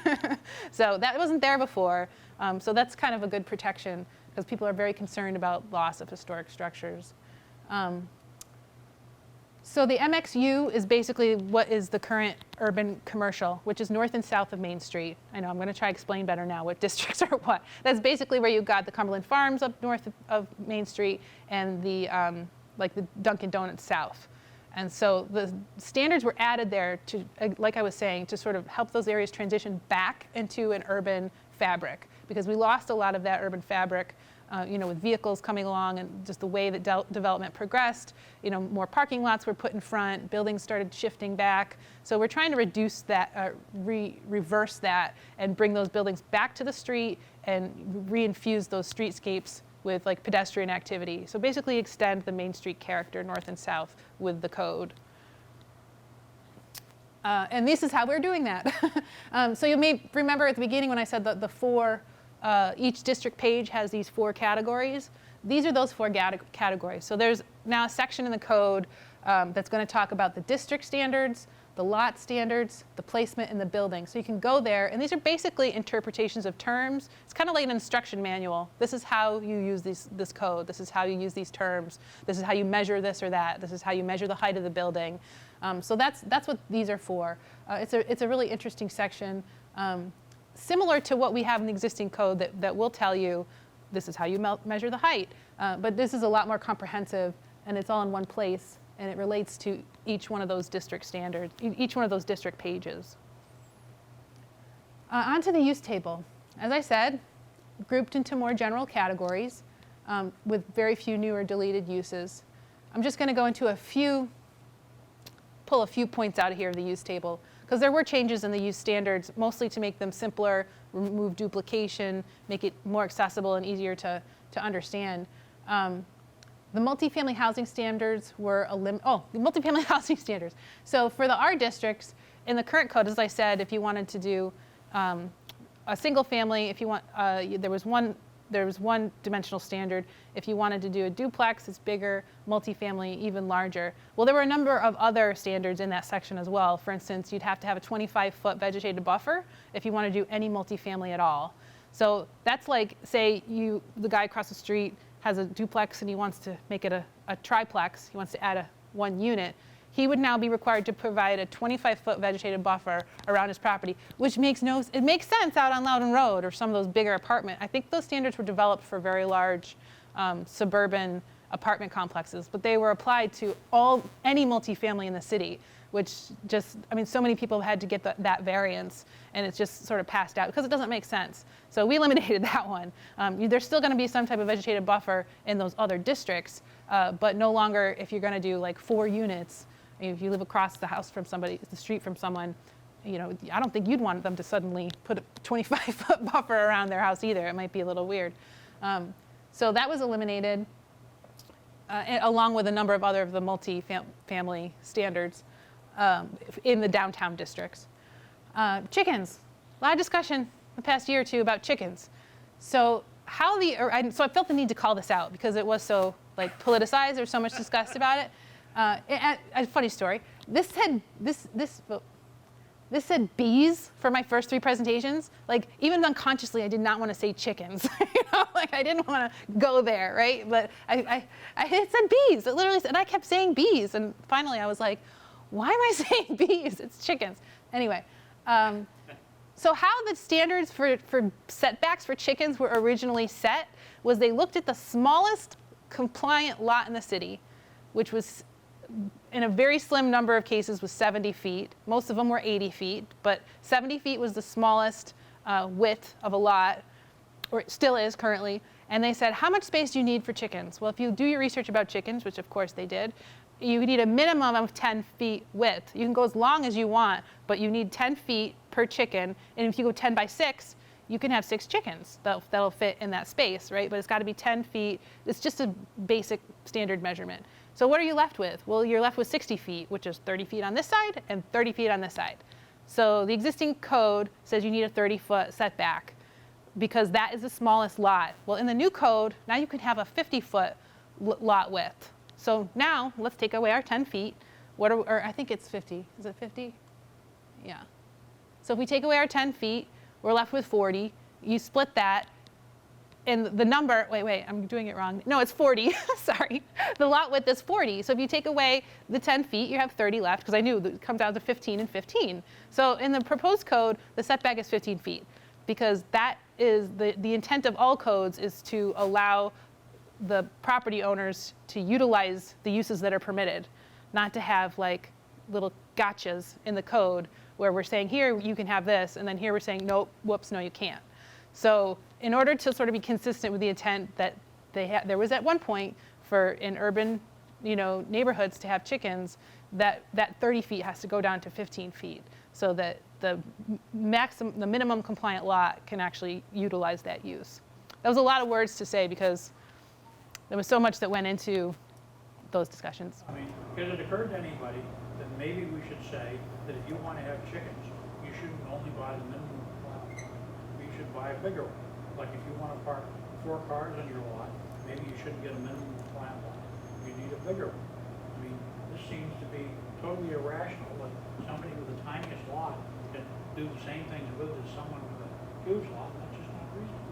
So that wasn't there before. So that's kind of a good protection because people are very concerned about loss of historic structures. So the MXU is basically what is the current urban commercial, which is north and south of Main Street. I know I'm going to try to explain better now what districts are what. That's basically where you've got the Cumberland Farms up north of Main Street and the the Dunkin' Donuts south. And so the standards were added there to, like I was saying, to sort of help those areas transition back into an urban fabric, because we lost a lot of that urban fabric with vehicles coming along and just the way that development progressed. More parking lots were put in front, buildings started shifting back. So we're trying to reduce that, reverse that, and bring those buildings back to the street and reinfuse those streetscapes with pedestrian activity. So basically extend the Main Street character north and south with the code. And this is how we're doing that. So you may remember at the beginning when I said that the four, each district page has these 4 categories. These are those 4 categories. So there's now a section in the code that's going to talk about the district standards, the lot standards, the placement, and the building. So you can go there, and these are basically interpretations of terms. It's kind of like an instruction manual. This is how you use this code. This is how you use these terms. This is how you measure this or that. This is how you measure the height of the building. So that's what these are for. It's a really interesting section. Similar to what we have in the existing code that will tell you this is how you measure the height. But this is a lot more comprehensive, and it's all in one place, and it relates to each one of those district standards, each one of those district pages. Onto the use table. As I said, grouped into more general categories with very few new or deleted uses. I'm just going to go into pull a few points out of here of the use table, because there were changes in the use standards, mostly to make them simpler, remove duplication, make it more accessible and easier to understand. The multifamily housing standards were the multifamily housing standards. So for the R districts, in the current code, as I said, if you wanted to do a single family, if you want, there was one dimensional standard. If you wanted to do a duplex, it's bigger, multifamily, even larger. Well, there were a number of other standards in that section as well. For instance, you'd have to have a 25-foot vegetated buffer if you want to do any multifamily at all. So that's like, say the guy across the street has a duplex and he wants to make it a triplex. He wants to add one unit. he would now be required to provide a 25-foot vegetative buffer around his property, which makes it makes sense out on Loudon Road or some of those bigger apartment. I think those standards were developed for very large suburban apartment complexes, but they were applied to any multifamily in the city, which just, I mean, so many people have had to get that variance, and it's just sort of passed out because it doesn't make sense. So we eliminated that one. There's still going to be some type of vegetative buffer in those other districts, but no longer if you're going to do like 4 units. If you live across the street from someone, I don't think you'd want them to suddenly put a 25-foot buffer around their house either. It might be a little weird. So that was eliminated, along with a number of other of the multi-family standards in the downtown districts. Chickens, a lot of discussion the past year or two about chickens. So so I felt the need to call this out because it was so politicized. There was so much discussed about it. A funny story. This said bees for my first 3 presentations. Even unconsciously, I did not want to say chickens. I didn't want to go there, right? But it said bees. It literally said, and I kept saying bees. And finally, I was like, why am I saying bees? It's chickens. Anyway, so how the standards for setbacks for chickens were originally set was they looked at the smallest compliant lot in the city, which was in a very slim number of cases was 70 feet. Most of them were 80 feet, but 70 feet was the smallest width of a lot, or it still is currently. And they said, how much space do you need for chickens? Well, if you do your research about chickens, which of course they did, you need a minimum of 10 feet width. You can go as long as you want, but you need 10 feet per chicken. And if you go 10 by 6, you can have 6 chickens that'll fit in that space, right? But it's got to be 10 feet. It's just a basic standard measurement. So what are you left with? Well, you're left with 60 feet, which is 30 feet on this side and 30 feet on this side. So the existing code says you need a 30-foot setback because that is the smallest lot. Well, in the new code, now you can have a 50-foot lot width. So now let's take away our 10 feet. Or I think it's 50. Is it 50? Yeah. So if we take away our 10 feet, we're left with 40. You split that. And the number, wait, I'm doing it wrong. No, it's 40, sorry. The lot width is 40. So if you take away the 10 feet, you have 30 left, because I knew it comes down to 15 and 15. So in the proposed code, the setback is 15 feet, because that is the intent of all codes is to allow the property owners to utilize the uses that are permitted, not to have little gotchas in the code where we're saying, here, you can have this, and then here we're saying, nope, whoops, no, you can't. So in order to sort of be consistent with the intent that there was at one point for in urban, neighborhoods to have chickens, that 30 feet has to go down to 15 feet, so that the minimum compliant lot can actually utilize that use. That was a lot of words to say because there was so much that went into those discussions. I mean, because it occurred to anybody that maybe we should say that if you want to have chickens, you shouldn't only buy the minimum compliant lot. You should buy a bigger one. Like if you want to park 4 cars on your lot, maybe you shouldn't get a minimum compliant lot. You need a bigger one. I mean, this seems to be totally irrational that somebody with the tiniest lot can do the same things with as someone with a huge lot. That's just not reasonable.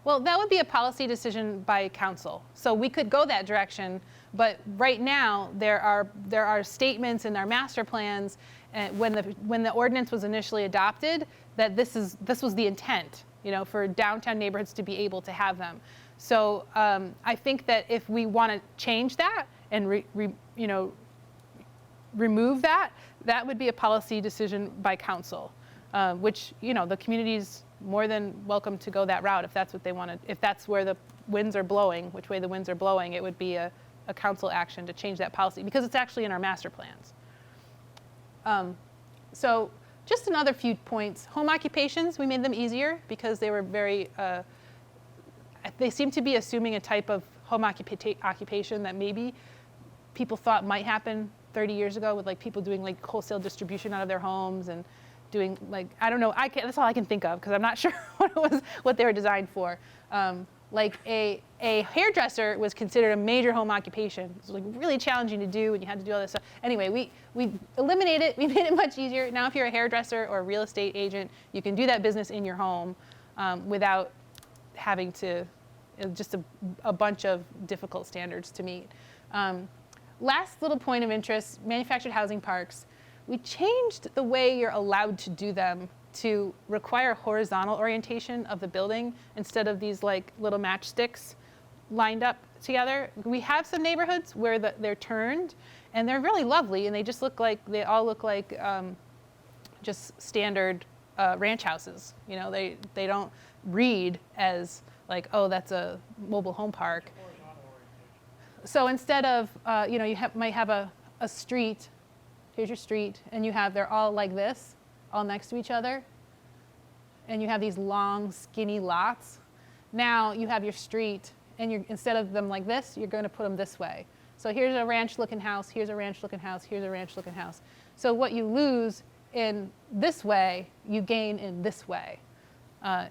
Well, that would be a policy decision by council. So we could go that direction, but right now there are statements in our master plans when the ordinance was initially adopted that this was the intent, for downtown neighborhoods to be able to have them. So I think that if we want to change that and remove that, that would be a policy decision by council, which the community's more than welcome to go that route if that's what they want to. If that's where the winds are blowing, which way the winds are blowing, it would be a council action to change that policy because it's actually in our master plans. So just another few points. Home occupations, we made them easier because they were they seem to be assuming a type of home occupation that maybe people thought might happen 30 years ago with people doing wholesale distribution out of their homes and doing I don't know, that's all I can think of because I'm not sure what they were designed for. A hairdresser was considered a major home occupation. It was really challenging to do, and you had to do all this stuff. Anyway, we eliminated it. We made it much easier. Now, if you're a hairdresser or a real estate agent, you can do that business in your home without having to just a bunch of difficult standards to meet. last little point of interest, manufactured housing parks. We changed the way you're allowed to do them to require horizontal orientation of the building instead of these like little matchsticks lined up together. We have some neighborhoods where they're turned, and they're really lovely, and they all look like just standard ranch houses. You know, they don't read as like, oh, that's a mobile home park. Horizontal orientation. So instead of, you might have a street, here's your street, and they're all like this, all next to each other, and you have these long, skinny lots. Now you have your street, and instead of them like this, you're going to put them this way. So here's a ranch-looking house, here's a ranch-looking house, here's a ranch-looking house. So what you lose in this way, you gain in this way.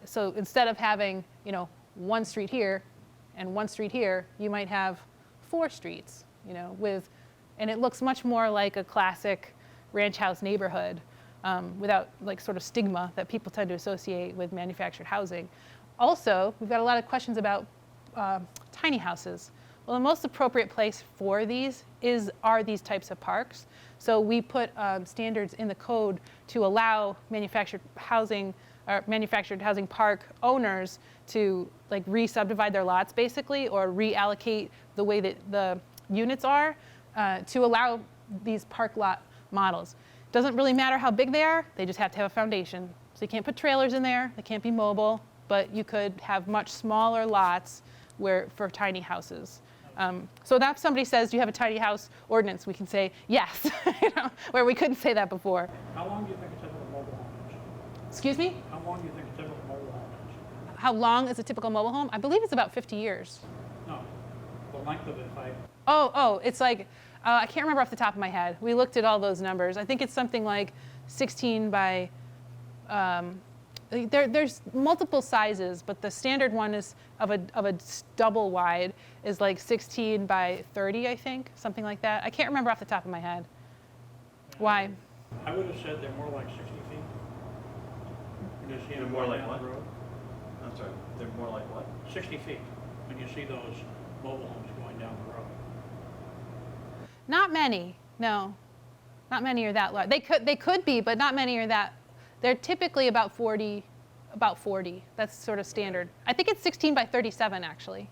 So instead of having, one street here and one street here, you might have 4 streets, and it looks much more like a classic ranch house neighborhood without like sort of stigma that people tend to associate with manufactured housing. Also, we've got a lot of questions about tiny houses. Well, the most appropriate place for these are these types of parks. So we put standards in the code to allow manufactured housing park owners to like re-subdivide their lots basically, or reallocate the way that the units are to allow these park lot models. Doesn't really matter how big they are, they just have to have a foundation. So you can't put trailers in there, they can't be mobile, but you could have much smaller lots for tiny houses. So that if somebody says, do you have a tiny house ordinance, we can say yes, where we couldn't say that before. How long do you think a typical mobile home is? Excuse me? How long do you think a typical mobile home is? How long is a typical mobile home? I believe it's about 50 years. No, the length of it, if I, It's like, I can't remember off the top of my head. We looked at all those numbers. I think it's something like 16 by, there's multiple sizes, but the standard one is of a double wide is like 16 by 30, I think, something like that. I can't remember off the top of my head. Why? I would have said they're more like 60 feet. When you see They're them more going like down the what? road. I'm sorry, they're more like what? 60 feet, when you see those mobile homes going down the road. Not many, no. Not many are that large. They could be, but not many are that. They're typically about 40. That's sort of standard. I think it's 16 by 37 actually.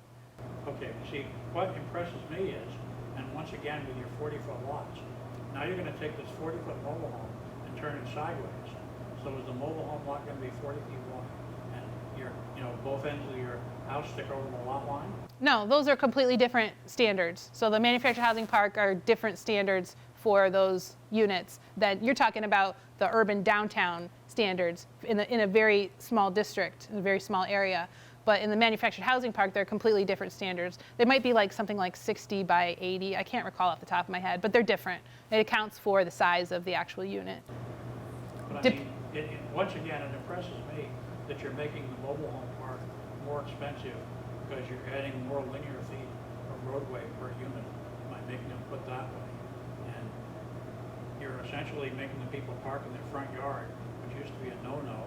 Okay, see, what impresses me is, and once again with your 40-foot lots, now you're going to take this 40-foot mobile home and turn it sideways. So is the mobile home lot going to be 40 feet wide? And both ends of your house stick over the lot line? No, those are completely different standards. So the manufactured housing park are different standards for those units that you're talking about, the urban downtown standards in a very small district, in a very small area. But in the manufactured housing park, they're completely different standards. They might be like something like 60 by 80. I can't recall off the top of my head, but they're different. It accounts for the size of the actual unit. But I mean, once again, it impresses me that you're making the mobile home park more expensive because you're adding more linear feet of roadway per unit by making them put that way. And you're essentially making the people park in their front yard, which used to be a no-no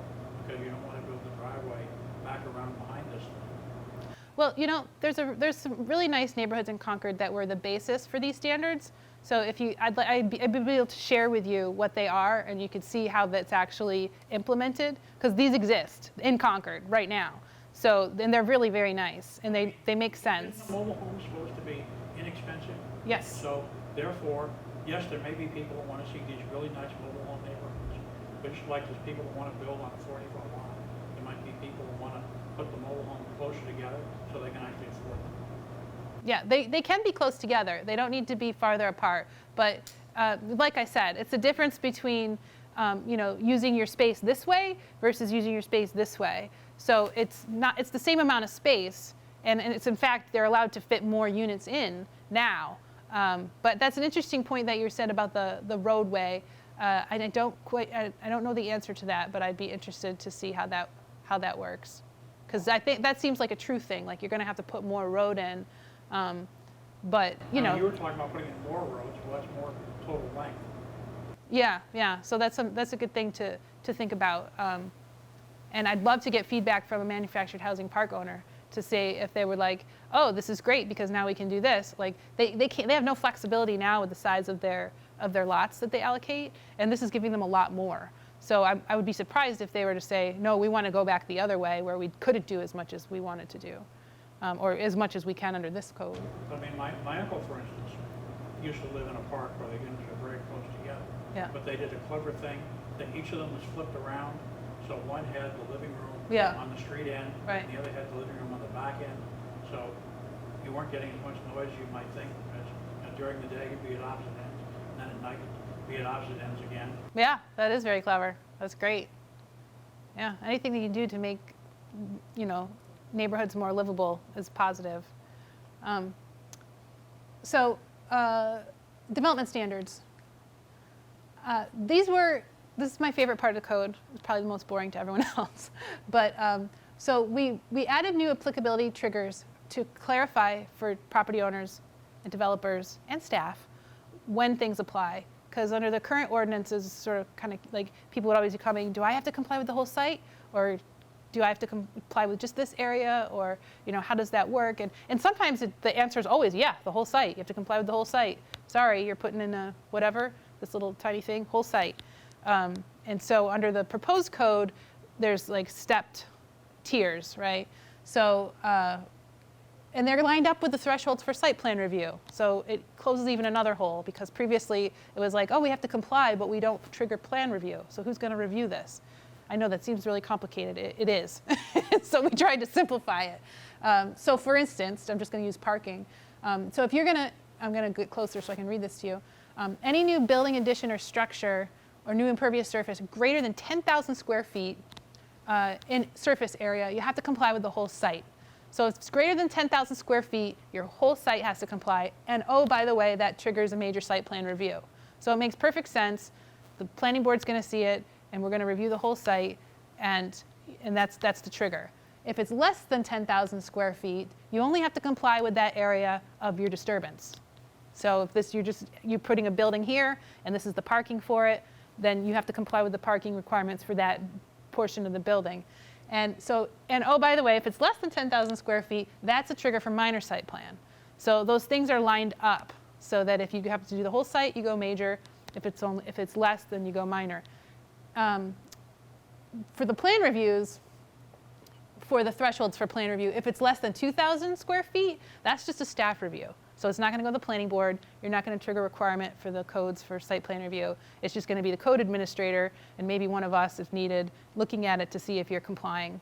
because you don't want to build the driveway back around behind this thing. Well, there's some really nice neighborhoods in Concord that were the basis for these standards. So I'd be able to share with you what they are, and you could see how that's actually implemented, because these exist in Concord right now. So, and they're really very nice, and they make sense. Isn't the mobile home supposed to be inexpensive? Yes. So therefore, yes, there may be people who want to see these really nice mobile home neighborhoods, but just like there's people who want to build on a 40-foot lot, there might be people who want to put the mobile home closer together so they can actually afford them. Yeah, they can be close together. They don't need to be farther apart. But like I said, it's the difference between using your space this way versus using your space this way. So it's the same amount of space, and it's in fact they're allowed to fit more units in now. But that's an interesting point that you said about the roadway. I don't know the answer to that, but I'd be interested to see how that works, because I think that seems like a true thing. Like you're going to have to put more road in. But You were talking about putting in more roads, well, that's more total length. Yeah. So that's a good thing to think about. And I'd love to get feedback from a manufactured housing park owner to say if they were like, oh, this is great because now we can do this. Like they have no flexibility now with the size of their lots that they allocate, and this is giving them a lot more. So I would be surprised if they were to say, no, we want to go back the other way where we couldn't do as much as we wanted to do, or as much as we can under this code. I mean, my uncle, for instance, used to live in a park where the units are very close together. Yeah. But they did a clever thing that each of them was flipped around. So one had the living room Yeah. on the street end, Right. and the other had the living room on the back end. So you weren't getting as much noise as you might think. Because during the day, you'd be at opposite ends, and then at night, you'd be at opposite ends again. Yeah, that is very clever. That's great. Yeah, anything that you can do to make, neighborhoods more livable is positive. Development standards. This is my favorite part of the code. It's probably the most boring to everyone else. But so we added new applicability triggers to clarify for property owners and developers and staff when things apply. Because under the current ordinances, sort of kind of like people would always be coming, do I have to comply with the whole site? Or do I have to comply with just this area? Or how does that work? And sometimes the answer is always, yeah, the whole site. You have to comply with the whole site. Sorry, you're putting in a whatever, this little tiny thing, whole site. And so under the proposed code, there's like stepped tiers, right? So, and they're lined up with the thresholds for site plan review. So it closes even another hole because previously it was like, oh, we have to comply, but we don't trigger plan review. So who's going to review this? I know that seems really complicated. It is. So we tried to simplify it. So for instance, I'm just going to use parking. So if you're going to, I'm going to get closer so I can read this to you. Any new building addition or structure or new impervious surface greater than 10,000 square feet in surface area, you have to comply with the whole site. So if it's greater than 10,000 square feet, your whole site has to comply. And oh, by the way, that triggers a major site plan review. So it makes perfect sense. The planning board's going to see it, and we're going to review the whole site, and that's the trigger. If it's less than 10,000 square feet, you only have to comply with that area of your disturbance. So if you're putting a building here, and this is the parking for it, then you have to comply with the parking requirements for that portion of the building. And oh, by the way, if it's less than 10,000 square feet, that's a trigger for minor site plan. So those things are lined up so that if you have to do the whole site, you go major. If it's less, then you go minor. For the plan reviews, for the thresholds for plan review, if it's less than 2,000 square feet, that's just a staff review. So it's not going to go to the planning board. You're not going to trigger a requirement for the codes for site plan review. It's just going to be the code administrator and maybe one of us, if needed, looking at it to see if you're complying.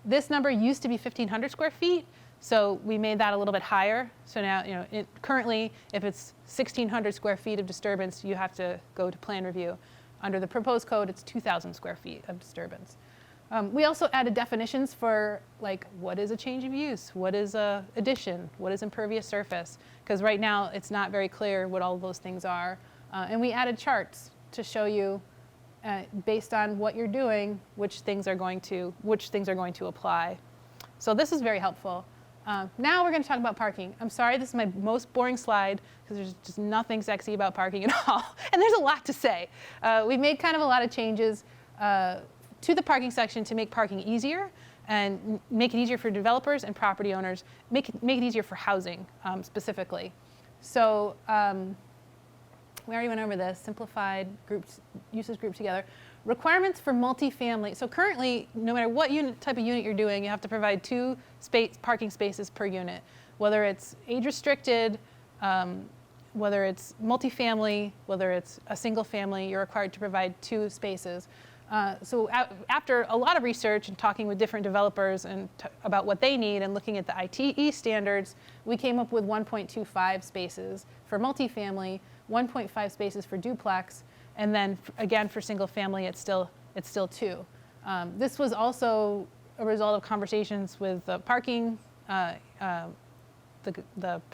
This number used to be 1,500 square feet, so we made that a little bit higher. So now, currently, if it's 1,600 square feet of disturbance, you have to go to plan review. Under the proposed code, it's 2,000 square feet of disturbance. We also added definitions for like what is a change of use, what is a addition, what is impervious surface, because right now it's not very clear what all of those things are. And we added charts to show you, based on what you're doing, which things are going to apply. So this is very helpful. Now we're going to talk about parking. I'm sorry, this is my most boring slide because there's just nothing sexy about parking at all, and there's a lot to say. We've made kind of a lot of changes to the parking section to make parking easier and make it easier for developers and property owners, make it easier for housing specifically. So we already went over this, simplified uses grouped together. Requirements for multifamily. So currently, no matter what type of unit you're doing, you have to provide 2 parking spaces per unit. Whether it's age restricted, whether it's multifamily, whether it's a single family, you're required to provide 2 spaces. So after a lot of research and talking with different developers and about what they need and looking at the ITE standards, we came up with 1.25 spaces for multifamily, 1.5 spaces for duplex, and then again for single family, it's still 2. This was also a result of conversations with the parking, the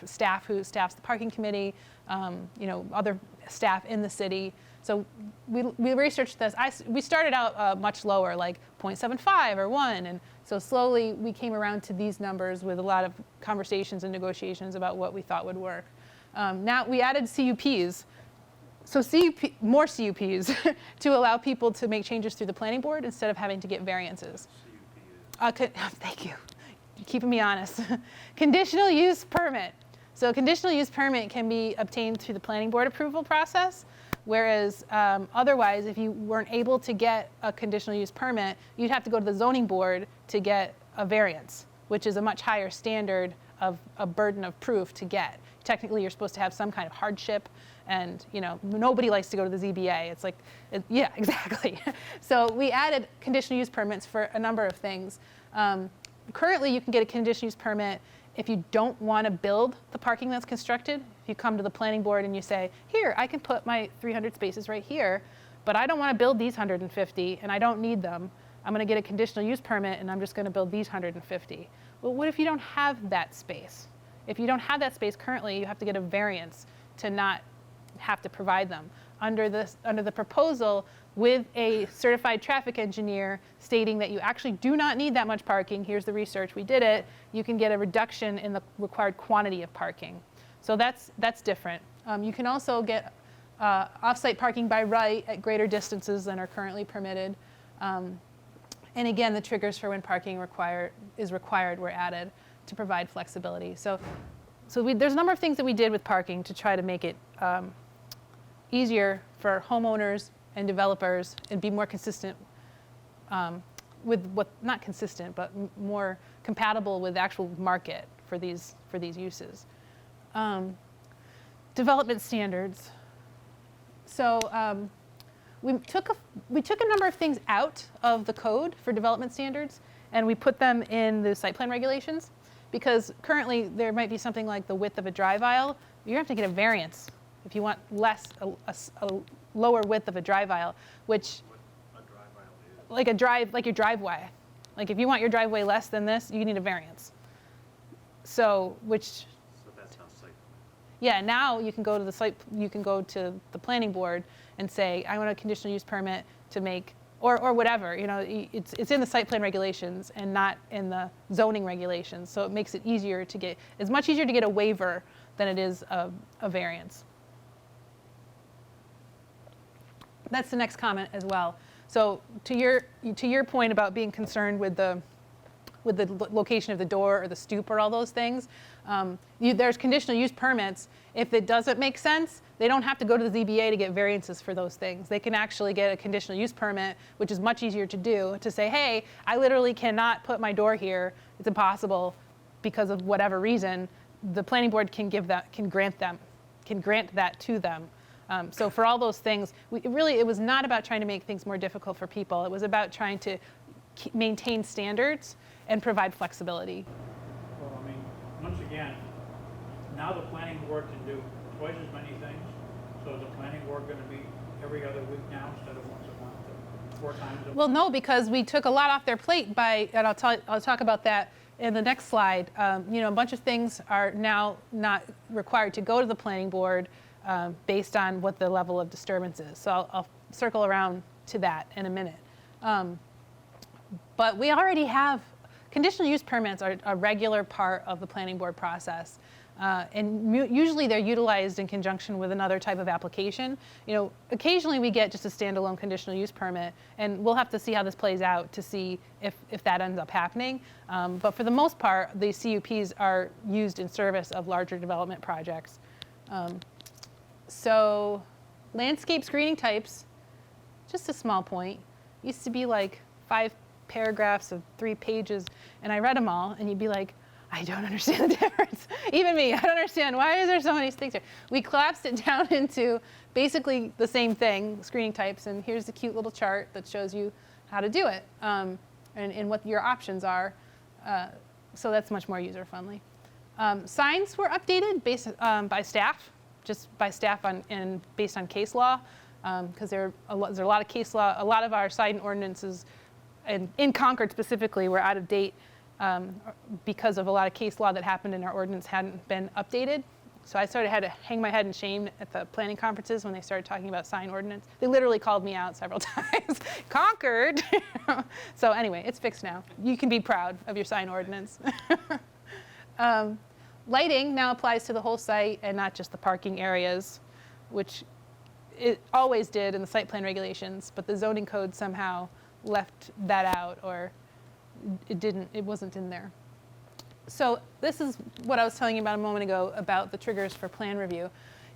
staff who staffs the parking committee, other staff in the city. So we researched this. We started out much lower, like 0.75 or 1, and so slowly we came around to these numbers with a lot of conversations and negotiations about what we thought would work. Now we added CUPs. So more CUPs to allow people to make changes through the planning board instead of having to get variances. CUP is. Thank you. keeping me honest. Conditional use permit. So a conditional use permit can be obtained through the planning board approval process, whereas otherwise, if you weren't able to get a conditional use permit, you'd have to go to the zoning board to get a variance, which is a much higher standard of a burden of proof to get. Technically, you're supposed to have some kind of hardship, and nobody likes to go to the ZBA. It's like, yeah, exactly. So we added conditional use permits for a number of things. Currently, you can get a conditional use permit if you don't want to build the parking that's constructed. If you come to the planning board and you say, here, I can put my 300 spaces right here, but I don't want to build these 150, and I don't need them. I'm going to get a conditional use permit, and I'm just going to build these 150. Well, what if you don't have that space? If you don't have that space currently, you have to get a variance to not have to provide them. Under the proposal, with a certified traffic engineer stating that you actually do not need that much parking, here's the research, we did it, you can get a reduction in the required quantity of parking. So that's different. You can also get off-site parking by right at greater distances than are currently permitted. And again, the triggers for when parking is required were added to provide flexibility. So there's a number of things that we did with parking to try to make it easier for homeowners and developers and be more consistent with not consistent, but more compatible with the actual market for these uses. Development standards. So we took a number of things out of the code for development standards, and we put them in the site plan regulations, because currently there might be something like the width of a drive aisle. You have to get a variance if you want a lower width of a drive aisle, which What a drive aisle is. like your driveway. Like if you want your driveway less than this, you need a variance. So So that's not safe. yeah, now you can go to the planning board and say, I want a conditional use permit to make, or whatever, it's in the site plan regulations and not in the zoning regulations. So it makes it it's much easier to get a waiver than it is a variance. That's the next comment as well. So to your point about being concerned with the location of the door or the stoop or all those things, there's conditional use permits. If it doesn't make sense, they don't have to go to the ZBA to get variances for those things. They can actually get a conditional use permit, which is much easier to do, to say, hey, I literally cannot put my door here. It's impossible because of whatever reason. The planning board can grant that to them. So for all those things, it was not about trying to make things more difficult for people. It was about trying to maintain standards and provide flexibility. Well, I mean, once again, now the planning board can do twice as many things. So is the planning board going to be every other week now instead of once a month, or 4 times a month? Well, no, because we took a lot off their plate and I'll talk about that in the next slide. A bunch of things are now not required to go to the planning board based on what the level of disturbance is. So I'll circle around to that in a minute. But we already have conditional use permits are a regular part of the planning board process. And usually they're utilized in conjunction with another type of application. Occasionally we get just a standalone conditional use permit, and we'll have to see how this plays out to see if that ends up happening. But for the most part, the CUPs are used in service of larger development projects. So landscape screening types, just a small point, used to be like 5 paragraphs of 3 pages, and I read them all, and you'd be like, I don't understand the difference. Even me, I don't understand. Why is there so many things here? We collapsed it down into basically the same thing, screening types, and here's the cute little chart that shows you how to do it and what your options are. So that's much more user-friendly. Signs were updated based by staff, just by staff and based on case law, because there's a lot of case law. A lot of our sign ordinances, and in Concord specifically, were out of date because of a lot of case law that happened in our ordinance hadn't been updated. So I had to hang my head in shame at the planning conferences when they started talking about sign ordinance. They literally called me out several times. Concord! So anyway, it's fixed now. You can be proud of your sign ordinance. Lighting now applies to the whole site and not just the parking areas, which it always did in the site plan regulations, but the zoning code somehow left that out, or it wasn't in there. So this is what I was telling you about a moment ago about the triggers for plan review.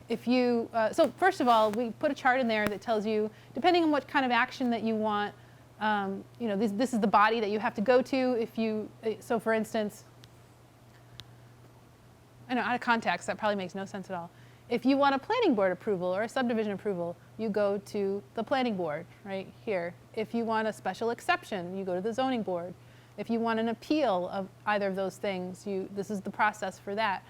If you, so first of all, we put a chart in there that tells you, depending on what kind of action that you want, you know, this is the body that you have to go to. If you, so for instance, I know out of context, that probably makes no sense at all. If you want a planning board approval or a subdivision approval, you go to the planning board right here. If you want a special exception, you go to the zoning board. If you want an appeal of either of those things, this is the process for that.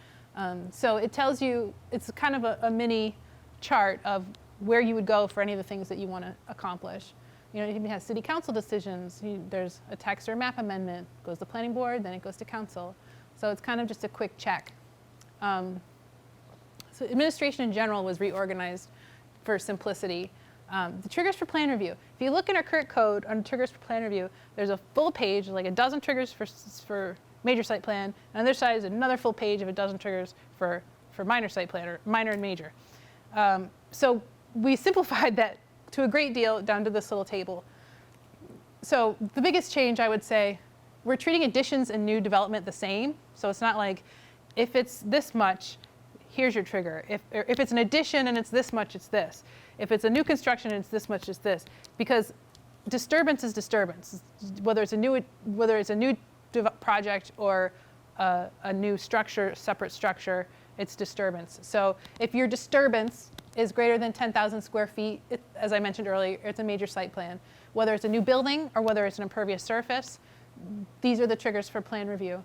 So it tells you, it's kind of a mini chart of where you would go for any of the things that you want to accomplish. You know, it even has city council decisions. There's a text or map amendment, goes to planning board, then it goes to council. So it's kind of just a quick check. So administration in general was reorganized for simplicity. The triggers for plan review. If you look in our current code on triggers for plan review, there's a full page, like a dozen triggers for major site plan. And on the other side is another full page of a dozen triggers for minor site plan, or minor and major. So we simplified that to a great deal down to this little table. So the biggest change, I would say, we're treating additions and new development the same. So it's not like, if it's this much, here's your trigger. If it's an addition and it's this much, it's this. If it's a new construction and it's this much, it's this. Because disturbance is disturbance. Whether it's a new project or a new structure, separate structure, it's disturbance. So if your disturbance is greater than 10,000 square feet, as I mentioned earlier, it's a major site plan. Whether it's a new building or whether it's an impervious surface, these are the triggers for plan review.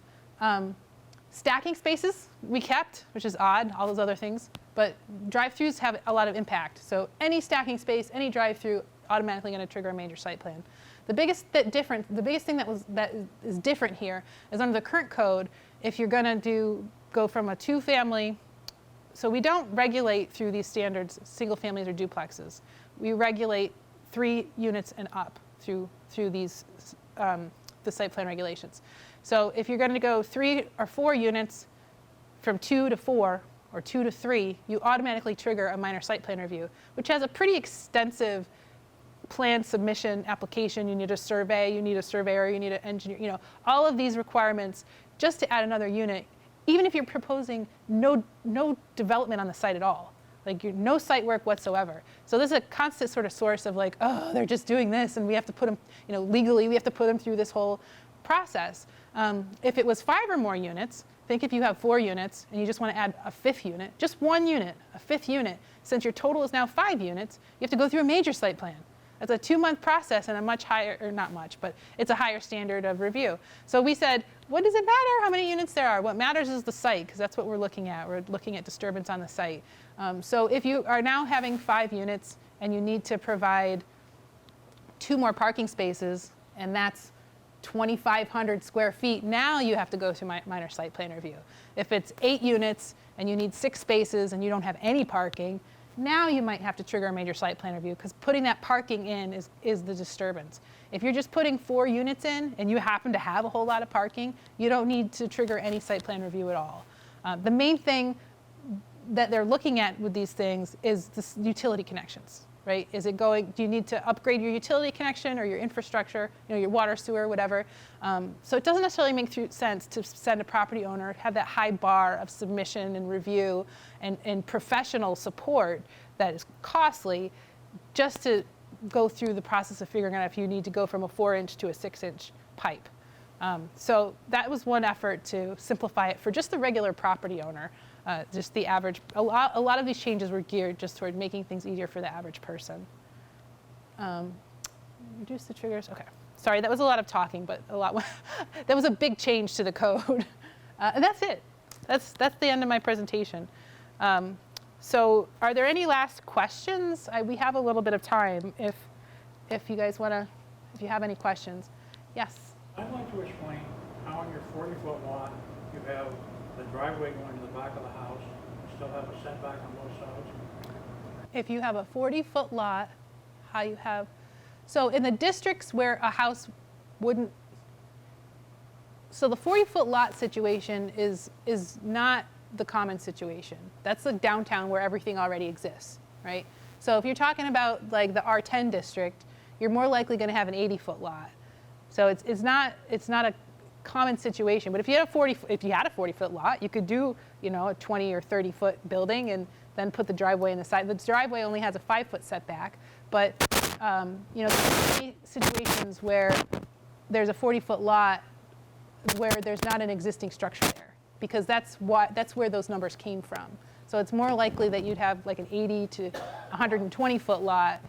Stacking spaces we kept, which is odd, all those other things, but drive-throughs have a lot of impact. So any stacking space, any drive-through, automatically going to trigger a major site plan. The biggest thing that is different here is under the current code, if you're going to go from a 2-family, so we don't regulate through these standards single families or duplexes. We regulate 3 units and up through these the site plan regulations. So if you're going to go 3 or 4 units from 2 to 4 or 2 to 3, you automatically trigger a minor site plan review, which has a pretty extensive plan submission application. You need a survey, you need a surveyor, you need an engineer, you know, all of these requirements just to add another unit, even if you're proposing no development on the site at all, like no site work whatsoever. So this is a constant sort of source of like, oh, they're just doing this and we have to put them, you know, legally we have to put them through this whole process. If it was 5 or more units, think if you have 4 units and you just want to add a 5th unit, just 1 unit, a 5th unit, since your total is now 5 units, you have to go through a major site plan. That's a 2-month process and a much higher, or not much, but it's a higher standard of review. So we said, what does it matter how many units there are? What matters is the site, because that's what we're looking at. We're looking at disturbance on the site. So if you are now having 5 units and you need to provide 2 more parking spaces, and that's 2,500 square feet, now you have to go through minor site plan review. If it's 8 units and you need 6 spaces and you don't have any parking, now you might have to trigger a major site plan review, because putting that parking in is the disturbance. If you're just putting 4 units in and you happen to have a whole lot of parking, you don't need to trigger any site plan review at all. The main thing that they're looking at with these things is the utility connections. Right? Is it going, do you need to upgrade your utility connection or your infrastructure, you know, your water, sewer, whatever? So it doesn't necessarily make sense to send a property owner, have that high bar of submission and review and professional support that is costly, just to go through the process of figuring out if you need to go from a 4-inch to a 6-inch pipe. So that was one effort to simplify it for just the regular property owner. Just the average, a lot of these changes were geared just toward making things easier for the average person. Reduce the triggers, okay. Sorry, that was a lot of talking, but that was a big change to the code. And that's it. That's the end of my presentation. So are there any last questions? We have a little bit of time if you guys wanna, if you have any questions. Yes? I'd like to explain how on your 40-foot lot, you have the driveway going to the back of the house, you still have a setback on both sides. If you have a 40-foot lot, how you have, so in the districts where a house wouldn't, so the 40-foot lot situation is not the common situation. That's the downtown where everything already exists, right? So if you're talking about like the R10 district, you're more likely going to have an 80-foot lot. So it's not common situation. But if you had a 40-foot lot, you could do, a 20 or 30-foot building and then put the driveway in the side. The driveway only has a 5-foot setback, but there's many situations where there's a 40-foot lot where there's not an existing structure there, because that's where those numbers came from. So it's more likely that you'd have like an 80 to 120-foot lot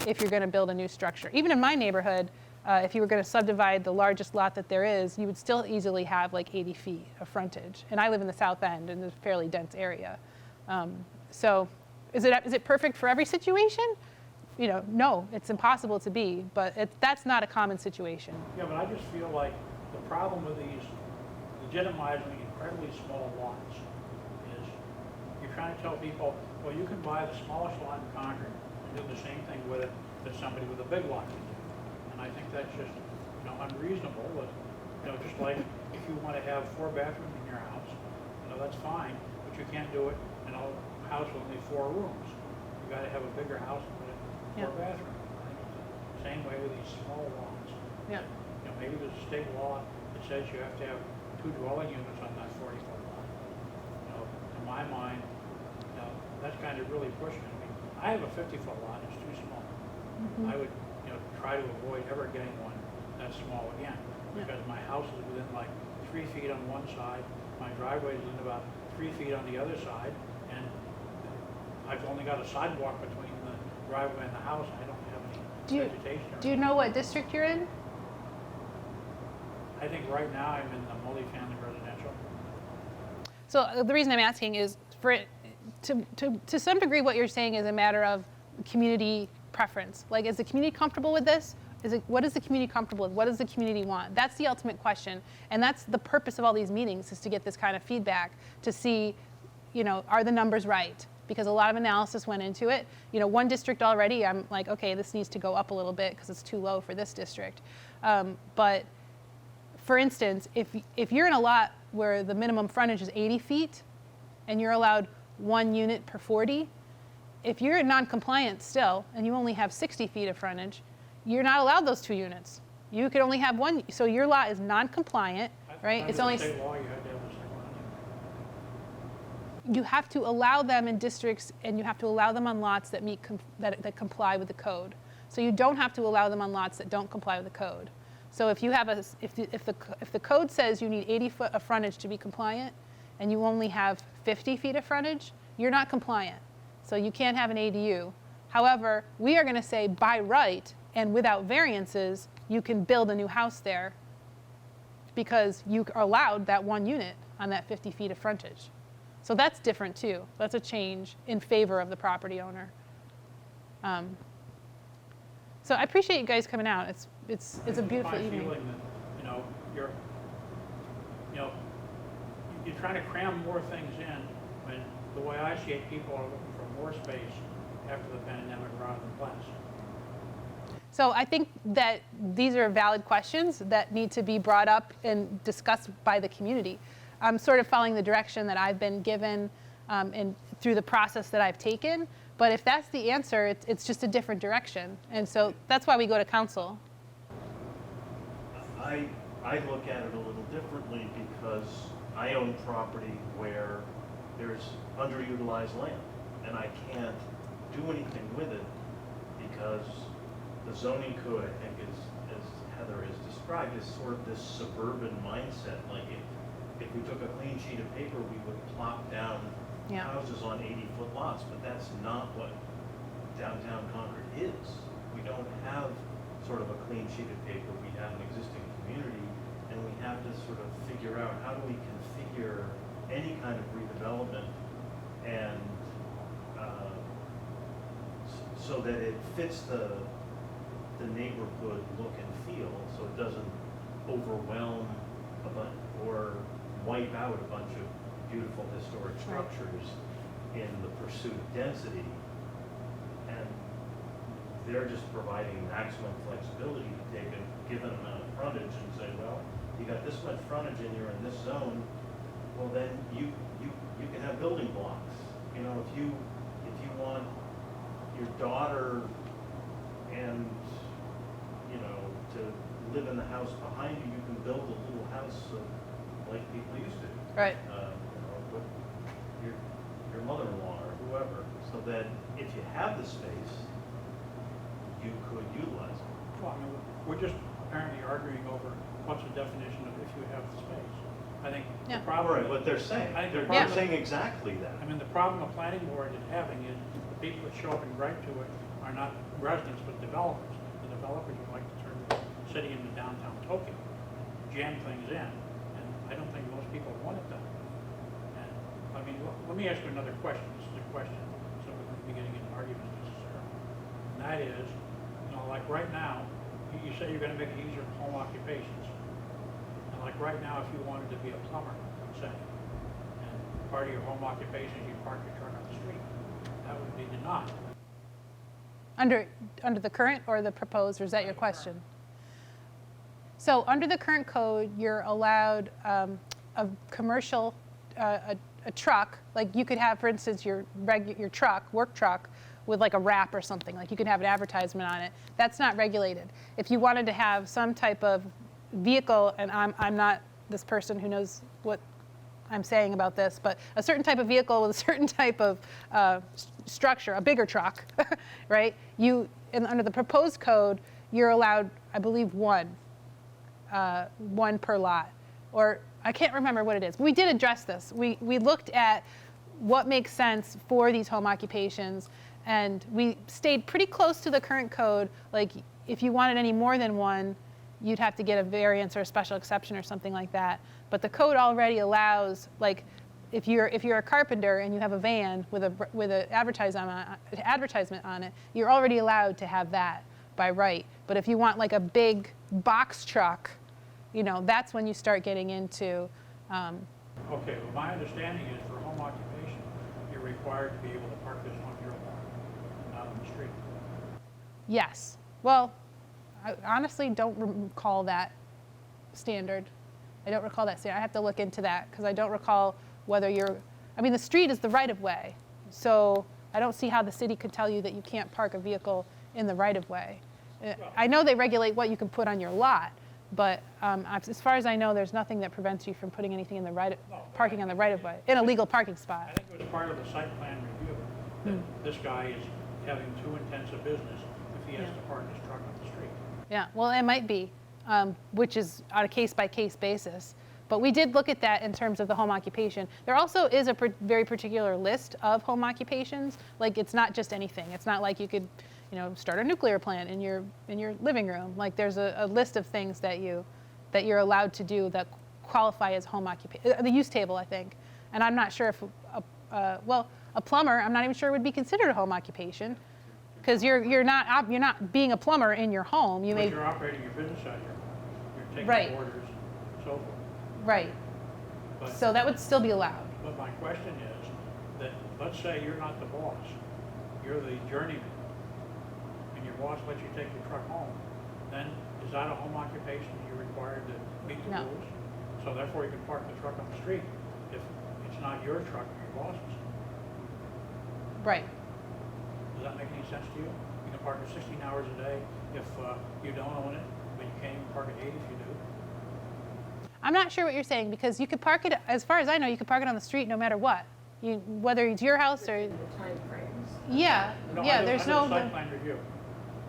if you're going to build a new structure. Even in my neighborhood, if you were going to subdivide the largest lot that there is, you would still easily have like 80 feet of frontage. And I live in the south end in a fairly dense area. So is it perfect for every situation? No, it's impossible to be, but that's not a common situation. Yeah, but I just feel like the problem with these legitimizing incredibly small lots is you're trying to tell people, well, you can buy the smallest lot in Concord and do the same thing with it that somebody with a big lot can do. And I think that's just, unreasonable. But, just like if you want to have 4 bathrooms in your house, that's fine, but you can't do it in a house with only 4 rooms. You got to have a bigger house with 4 bathrooms. I think it's the same way with these small lots. Yeah. Maybe there's a state law that says you have to have 2 dwelling units on that 40-foot lot. In my mind, that's kind of really pushing it. I mean, I have a 50-foot lot, it's too small. Mm-hmm. I would, try to avoid ever getting one that small again, because my house is within like 3 feet on one side, my driveway is in about 3 feet on the other side, and I've only got a sidewalk between the driveway and the house. I don't have any vegetation. Do you know what district you're in? I think right now I'm in the multifamily residential. So the reason I'm asking is to some degree what you're saying is a matter of community preference. Like, is the community comfortable with this? What is the community comfortable with? What does the community want? That's the ultimate question. And that's the purpose of all these meetings, is to get this kind of feedback, to see, are the numbers right? Because a lot of analysis went into it. One district already, I'm like, okay, this needs to go up a little bit because it's too low for this district. But for instance, if you're in a lot where the minimum frontage is 80 feet and you're allowed 1 unit per 40, if you're in non-compliant still and you only have 60 feet of frontage, you're not allowed those 2 units. You could only have 1, so your lot is non-compliant, right? It's only state law, you had to have the second one. You have to allow them in districts, and you have to allow them on lots that that comply with the code. So you don't have to allow them on lots that don't comply with the code. So if you have if the code says you need 80 foot of frontage to be compliant, and you only have 50 feet of frontage, you're not compliant. So you can't have an ADU. However, we are going to say by right and without variances, you can build a new house there because you are allowed that 1 unit on that 50 feet of frontage. So that's different too. That's a change in favor of the property owner. So I appreciate you guys coming out. It's a beautiful evening. My feeling that, you're trying to cram more things in when the way I see it, people are looking for more space after the pandemic rather than less. So I think that these are valid questions that need to be brought up and discussed by the community. I'm sort of following the direction that I've been given and through the process that I've taken. But if that's the answer, it's just a different direction. And so that's why we go to council. I look at it a little differently because I own property where there's underutilized land, and I can't do anything with it because the zoning code, I think, as Heather has described, is sort of this suburban mindset. Like if we took a clean sheet of paper, we would plop down houses on 80-foot lots, but that's not what downtown Concord is. We don't have sort of a clean sheet of paper. We have an existing community, and we have to sort of figure out how do we configure any kind of redevelopment and so that it fits the neighborhood look and feel, so it doesn't overwhelm a bunch or wipe out a bunch of beautiful historic structures in the pursuit of density. And they're just providing maximum flexibility to take a given amount of frontage and say, well, you got this much frontage and you're in this zone, well then you can have building blocks. If you want your daughter and to live in the house behind you, you can build a little house parents like people used to. Right. With your mother-in-law or whoever, so that if you have the space, you could utilize it. Well, I mean, we're just apparently arguing over what's the definition of if you have the space. I think the Yeah. problem. Right, what they're saying, I think the they're problem- saying exactly that. I mean, the problem the planning board is having is the people that show up and gripe to it are not residents, but developers. The developers would like to turn the city into downtown Tokyo, jam things in, and I don't think most people want it done. And, I mean, let me ask you another question. This is a question, so we wouldn't be getting into arguments necessarily. And that is, like right now, you say you're gonna make it easier for home occupations. And like right now, if you wanted to be a plumber, say, and part of your home occupation is you park your truck on the street, that would be denied. Under the current or the proposed, or is that your question? So under the current code, you're allowed a commercial, a truck, like you could have, for instance, your truck, work truck, with like a wrap or something, like you could have an advertisement on it. That's not regulated. If you wanted to have some type of vehicle, and I'm not this person who knows what I'm saying about this, but a certain type of vehicle with a certain type of structure, a bigger truck, right? Under the proposed code, you're allowed, I believe, one per lot, or I can't remember what it is. We did address this. We looked at what makes sense for these home occupations, and we stayed pretty close to the current code. Like if you wanted any more than one, you'd have to get a variance or a special exception or something like that. But the code already allows, like, if you're a carpenter and you have a van with an advertisement on it, you're already allowed to have that by right. But if you want like a big box truck, that's when you start getting into. Okay, well, my understanding is for home occupation, you're required to be able to park this on your lawn, not on the street. Yes. Well, I honestly don't recall that standard. I don't recall that standard. I have to look into that because I don't recall whether the street is the right of way. So I don't see how the city could tell you that you can't park a vehicle in the right of way. I know they regulate what you can put on your lot, but as far as I know, there's nothing that prevents you from putting anything in the parking on the right of way, in a legal parking spot. I think it was part of the site plan review that this guy is having too intense a business if he has to park his truck on the street. Yeah, well, it might be, which is on a case-by-case basis. But we did look at that in terms of the home occupation. There also is a very particular list of home occupations. Like, it's not just anything. It's not like you could, start a nuclear plant in your living room. Like, there's a list of things that you're allowed to do that qualify as home occupation. The use table, I think. And I'm not sure if a plumber, I'm not even sure would be considered a home occupation, because you're not being a plumber in your home. But you're operating your business out here. You're taking Right. orders, and so forth. Right. But, So that would still be allowed. but my question is that, let's say you're not the boss, you're the journeyman, and your boss lets you take your truck home, then is that a home occupation? You're required to meet the No. rules? So therefore you can park the truck on the street if it's not your truck or your boss's. Right. Does that make any sense to you? You can park it 16 hours a day if you don't own it, but you can't even park it 8 if you do. I'm not sure what you're saying, because you could park it, as far as I know, you could park it on the street no matter what. Whether it's your house or, yeah, No, yeah, under- there's under the no, site plan review.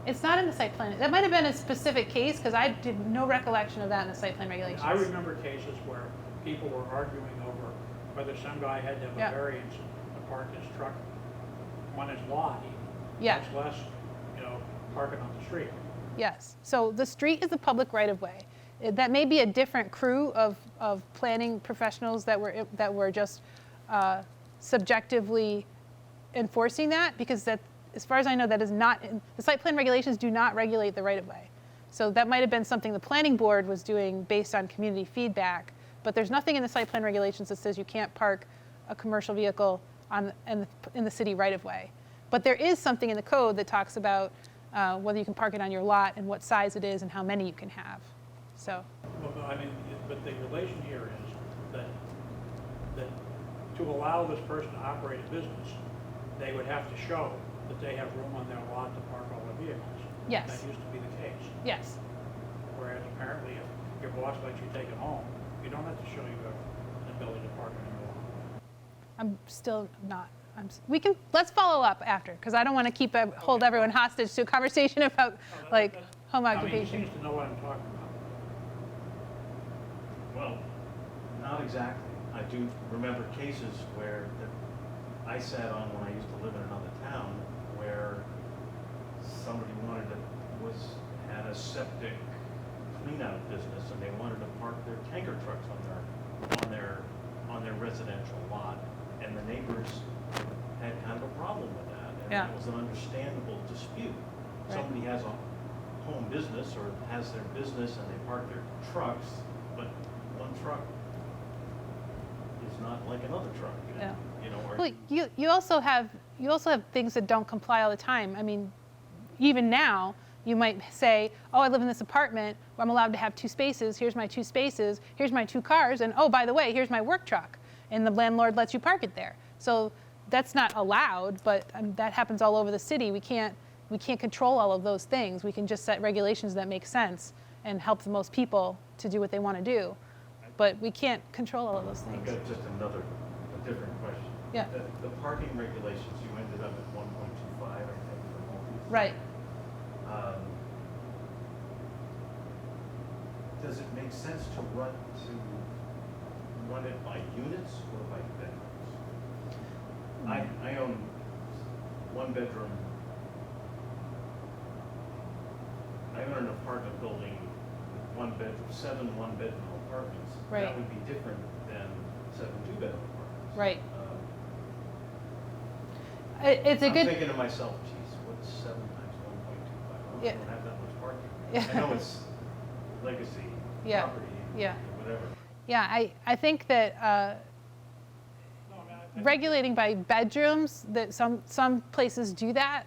it's not in the site plan. That might have been a specific case, because I did no recollection of that in the site plan regulations. I remember cases where people were arguing over whether some guy had to have Yeah. a variance to park his truck on his lot, even. Yeah. Much less, park it on the street. Yes, so the street is the public right-of-way. That may be a different crew of planning professionals that were just subjectively enforcing that, because that, as far as I know, that is not, the site plan regulations do not regulate the right-of-way. So that might have been something the planning board was doing based on community feedback, but there's nothing in the site plan regulations that says you can't park a commercial vehicle in the city right-of-way. But there is something in the code that talks about whether you can park it on your lot and what size it is and how many you can have. So, Well, but the relation here is that to allow this person to operate a business, they would have to show that they have room on their lot to park all their vehicles. Yes. That used to be the case. yes, Whereas apparently if your boss lets you take it home, You don't have to show you an ability to park anymore. I'm still not. Let's follow up after, because I don't want to hold everyone hostage to a conversation about like home I mean, he occupation. seems to know what I'm talking about. Well, not exactly. I do remember cases where I sat on when I used to live in another town, where somebody had a septic clean-out business, and they wanted to park their tanker trucks on their residential lot, and the neighbors had kind of a problem with that, and Yeah. it was an understandable dispute. Right. Somebody has a home business or has their business and they park their trucks, but one truck is not like another truck. Yeah. You know, or Well, you also have things that don't comply all the time. I mean, even now, you might say, oh, I live in this apartment where I'm allowed to have 2 spaces. Here's my 2 spaces. Here's my 2 cars. And oh, by the way, here's my work truck. And the landlord lets you park it there. So that's not allowed, but that happens all over the city. We can't control all of those things. We can just set regulations that make sense and help the most people to do what they want to do. But we can't control all of those I've things. got just a different question. Yeah. The parking regulations, you ended up at 1.25, I think, for multi. Right. Does it make sense to run it by units or by bedrooms? I own 1-bedroom. I own an apartment building with 7 1-bedroom apartments. Right. That would be different than 7 2-bedroom apartments. Right. It's a I'm good. thinking to myself, geez, what's 7 times 1.25? Yeah. I don't have that much parking. Yeah. I know it's legacy Yeah. property, Yeah. whatever. Yeah, I think that No, I mean, regulating by bedrooms, that some places do that.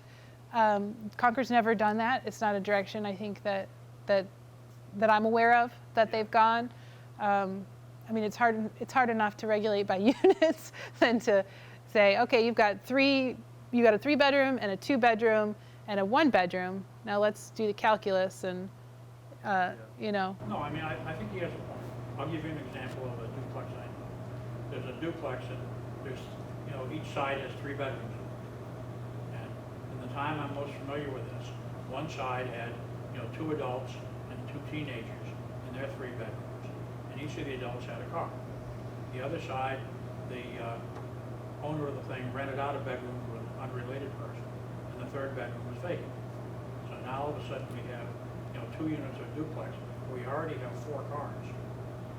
Concord's never done that. It's not a direction I think that I'm aware of that they've gone. I mean, it's hard enough to regulate by units than to say, okay, you got a 3-bedroom and a 2-bedroom and a 1-bedroom. Now let's do the calculus and you know. No, I mean, I think he has a point. I'll give you an example of a duplex I know. There's a duplex and each side has 3 bedrooms. And in the time I'm most familiar with this, one side had, 2 adults and 2 teenagers in their 3 bedrooms. And each of the adults had a car. The other side, the owner of the thing rented out a bedroom to an unrelated person, and the 3rd bedroom was vacant. So now all of a sudden we have, 2 units of duplex. We already have 4 cars.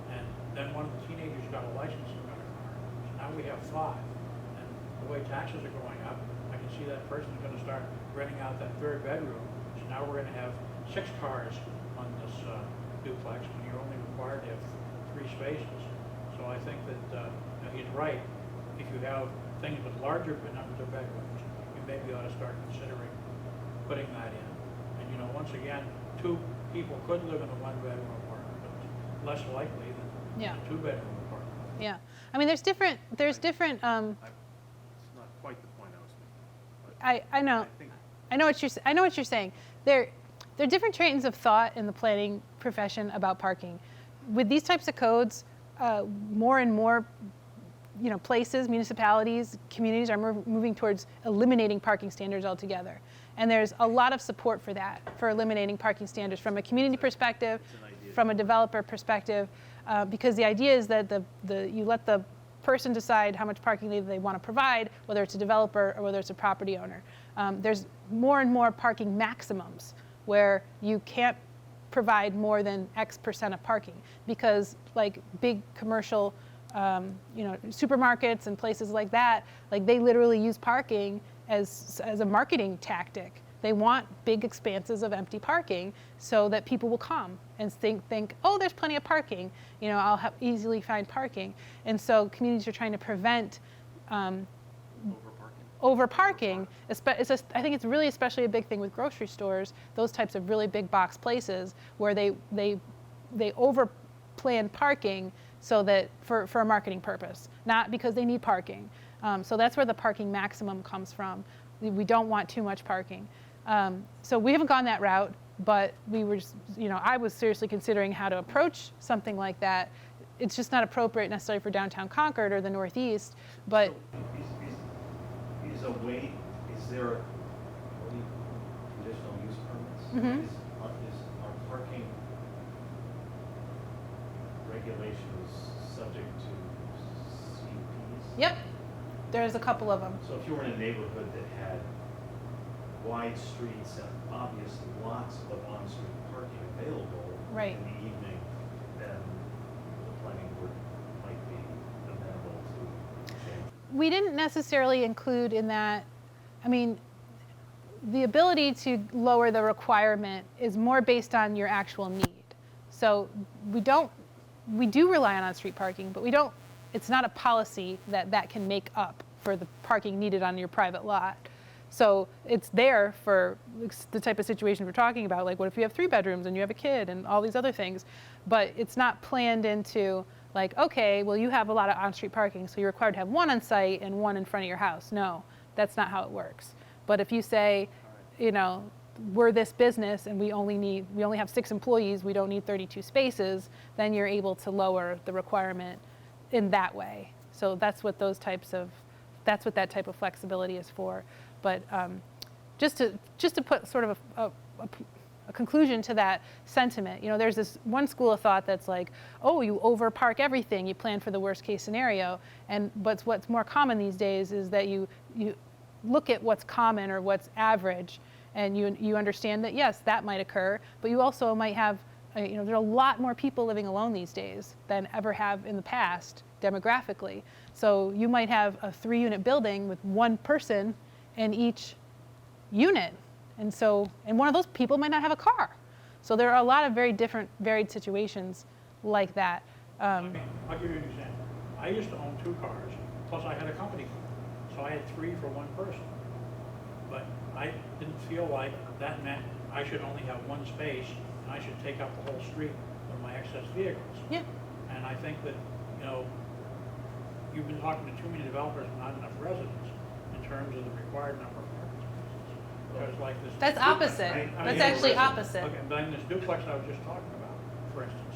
And then one of the teenagers got a license and got a car. So now we have 5. And the way taxes are going up, I can see that person's going to start renting out that 3rd bedroom. So now we're going to have 6 cars on this duplex when you're only required to have 3 spaces. So I think that he's right. If you have things with larger numbers of bedrooms, you maybe ought to start considering putting that in. And once again, 2 people could live in a 1-bedroom apartment, but it's less likely than Yeah. a 2-bedroom apartment. Yeah, I mean, there's different. It's not quite the point I was making. But I know. think I know what you're saying. There are different trains of thought in the planning profession about parking. With these types of codes, more and more, places, municipalities, communities are moving towards eliminating parking standards altogether. And there's a lot of support for that, for eliminating parking standards from a community perspective, from a developer perspective, because the idea is that you let the person decide how much parking they want to provide, whether it's a developer or whether it's a property owner. There's more and more parking maximums where you can't provide more than X% of parking, because like big commercial supermarkets and places like that, like they literally use parking as a marketing tactic. They want big expanses of empty parking so that people will come and think, oh, there's plenty of parking. I'll easily find parking. And so communities are trying to prevent overparking. I think it's really especially a big thing with grocery stores, those types of really big box places where they overplan parking so that for a marketing purpose, not because they need parking. So that's where the parking maximum comes from. We don't want too much parking. So we haven't gone that route, but we were just, I was seriously considering how to approach something like that it's just not appropriate necessarily for downtown Concord or the Northeast, but So is a way, is there, what do you, conditional use permits? Mhm. Are parking regulations subject to CUPs? yep, there's a couple of them. So if you were in a neighborhood that had wide streets and obviously lots of on-street parking available Right. in the evening, then the planning board might be amenable to change. We didn't necessarily include in that, I mean, the ability to lower the requirement is more based on your actual need. So we do rely on on-street parking, but it's not a policy that can make up for the parking needed on your private lot. So it's there for the type of situation we're talking about, like what if you have 3 bedrooms and you have a kid and all these other things, but it's not planned into like, okay, well you have a lot of on-street parking, so you're required to have 1 on site and 1 in front of your house. No, that's not how it works. But if you say, you know, we're this business and we only have 6 employees, we don't need 32 spaces, then you're able to lower the requirement in that way. So that's what that type of flexibility is for. But just to put sort of a conclusion to that sentiment, you know, there's this one school of thought that's like, oh, you overpark everything, you plan for the worst case scenario. But what's more common these days is that you look at what's common or what's average, and you understand that yes, that might occur, but you also might have, you know, there are a lot more people living alone these days than ever have in the past demographically. So you might have a 3-unit building with 1 person in each unit. And one of those people might not have a car. So there are a lot of very different, varied situations like that. I'll give you an example. I used to own 2 cars, plus I had a company car. So I had 3 for 1 person. But I didn't feel like that meant I should only have 1 space and I should take up the whole street with my excess vehicles. Yeah. And I think that, you know, you've been talking to too many developers and not enough residents in terms of the required number of parking spaces. Because like this. That's opposite. That's actually opposite. Okay, but in this duplex I was just talking about, for instance,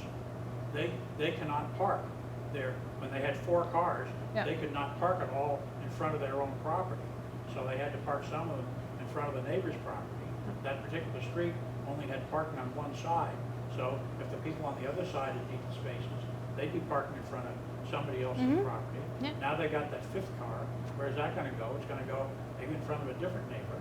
they cannot park there. When they had 4 cars, Yeah. they could not park it all in front of their own property. So they had to park some of them in front of the neighbor's property. That particular street only had parking on one side. So if the people on the other side had needed spaces, they'd be parking in front of somebody else's property. Yeah. Now they got that 5th car. Where's that going to go? It's going to go maybe in front of a different neighbor.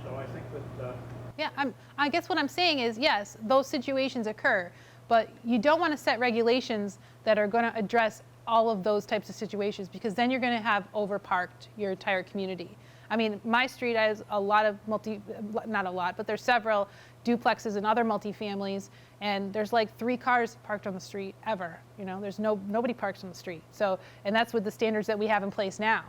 So I think that. Yeah, I guess what I'm saying is, yes, those situations occur, but you don't want to set regulations that are going to address all of those types of situations, because then you're going to have overparked your entire community. I mean, my street has a lot of not a lot, but there's several duplexes and other multifamilies, and there's like 3 cars parked on the street ever. You know, there's nobody parks on the street. So, and that's with the standards that we have in place now.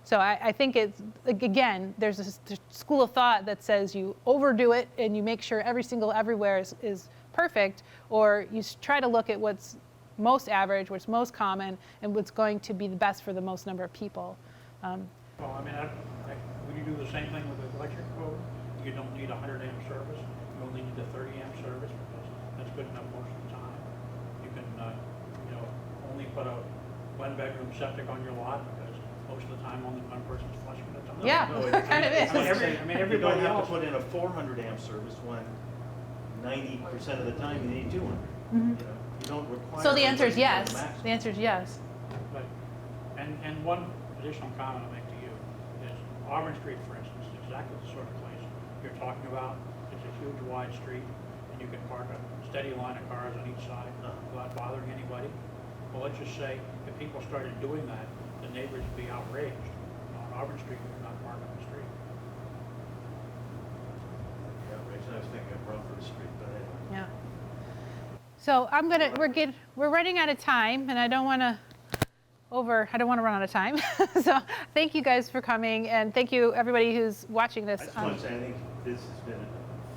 So I think it's, again, there's a school of thought that says you overdo it and you make sure everywhere is perfect, or you try to look at what's most average, what's most common, and what's going to be the best for the most number of people. Well, I mean, would you do the same thing with the electric code? You don't need a 100 amp service. You only need a 30 amp service because that's good enough most of the time. You can, you know, only put a 1-bedroom septic on your lot because most of the time only 1 person's flushing at a time. Yeah, it kind of is. I mean, You don't everybody have to else. put in a 400 amp service when 90% of the time you need 200. You know, you don't require. So the answer is everybody yes. to go to the maximum. The answer is yes. But, and one additional comment I'll make to you is Auburn Street, for instance, is exactly the sort of place you're talking about. It's a huge wide street and you can park a steady line of cars on each side without bothering anybody. Well, let's just say if people started doing that, the neighbors would be outraged. On Auburn Street, you cannot park on the street. Yeah, Rachel, I was thinking of Rumford Street, but anyway. Yeah. So we're running out of time, and I don't want to run out of time. So thank you guys for coming, and thank you everybody who's watching this. I just want to say, I think this has been a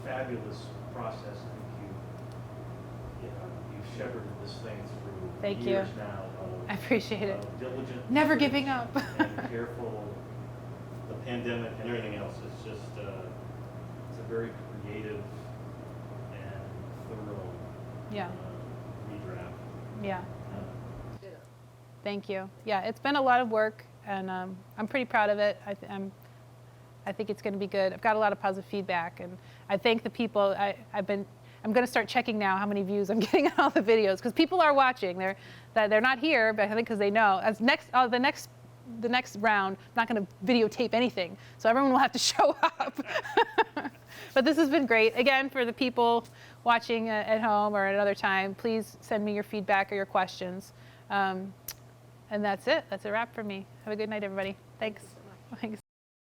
fabulous process. I think you've shepherded this thing through Thank years you. now. I appreciate it. Diligent. Never giving up. And careful. The pandemic and everything else is just, it's a very creative and thorough Yeah. redraft. Yeah. Thank you. Yeah, it's been a lot of work, and I'm pretty proud of it. I think it's going to be good. I've got a lot of positive feedback, and I thank the people. I'm going to start checking now how many views I'm getting on all the videos, because people are watching. They're not here, but I think because they know. The next round, I'm not going to videotape anything, so everyone will have to show up. But this has been great. Again, for the people watching at home or at another time, please send me your feedback or your questions. And that's it. That's a wrap for me. Have a good night, everybody. Thanks. Thanks.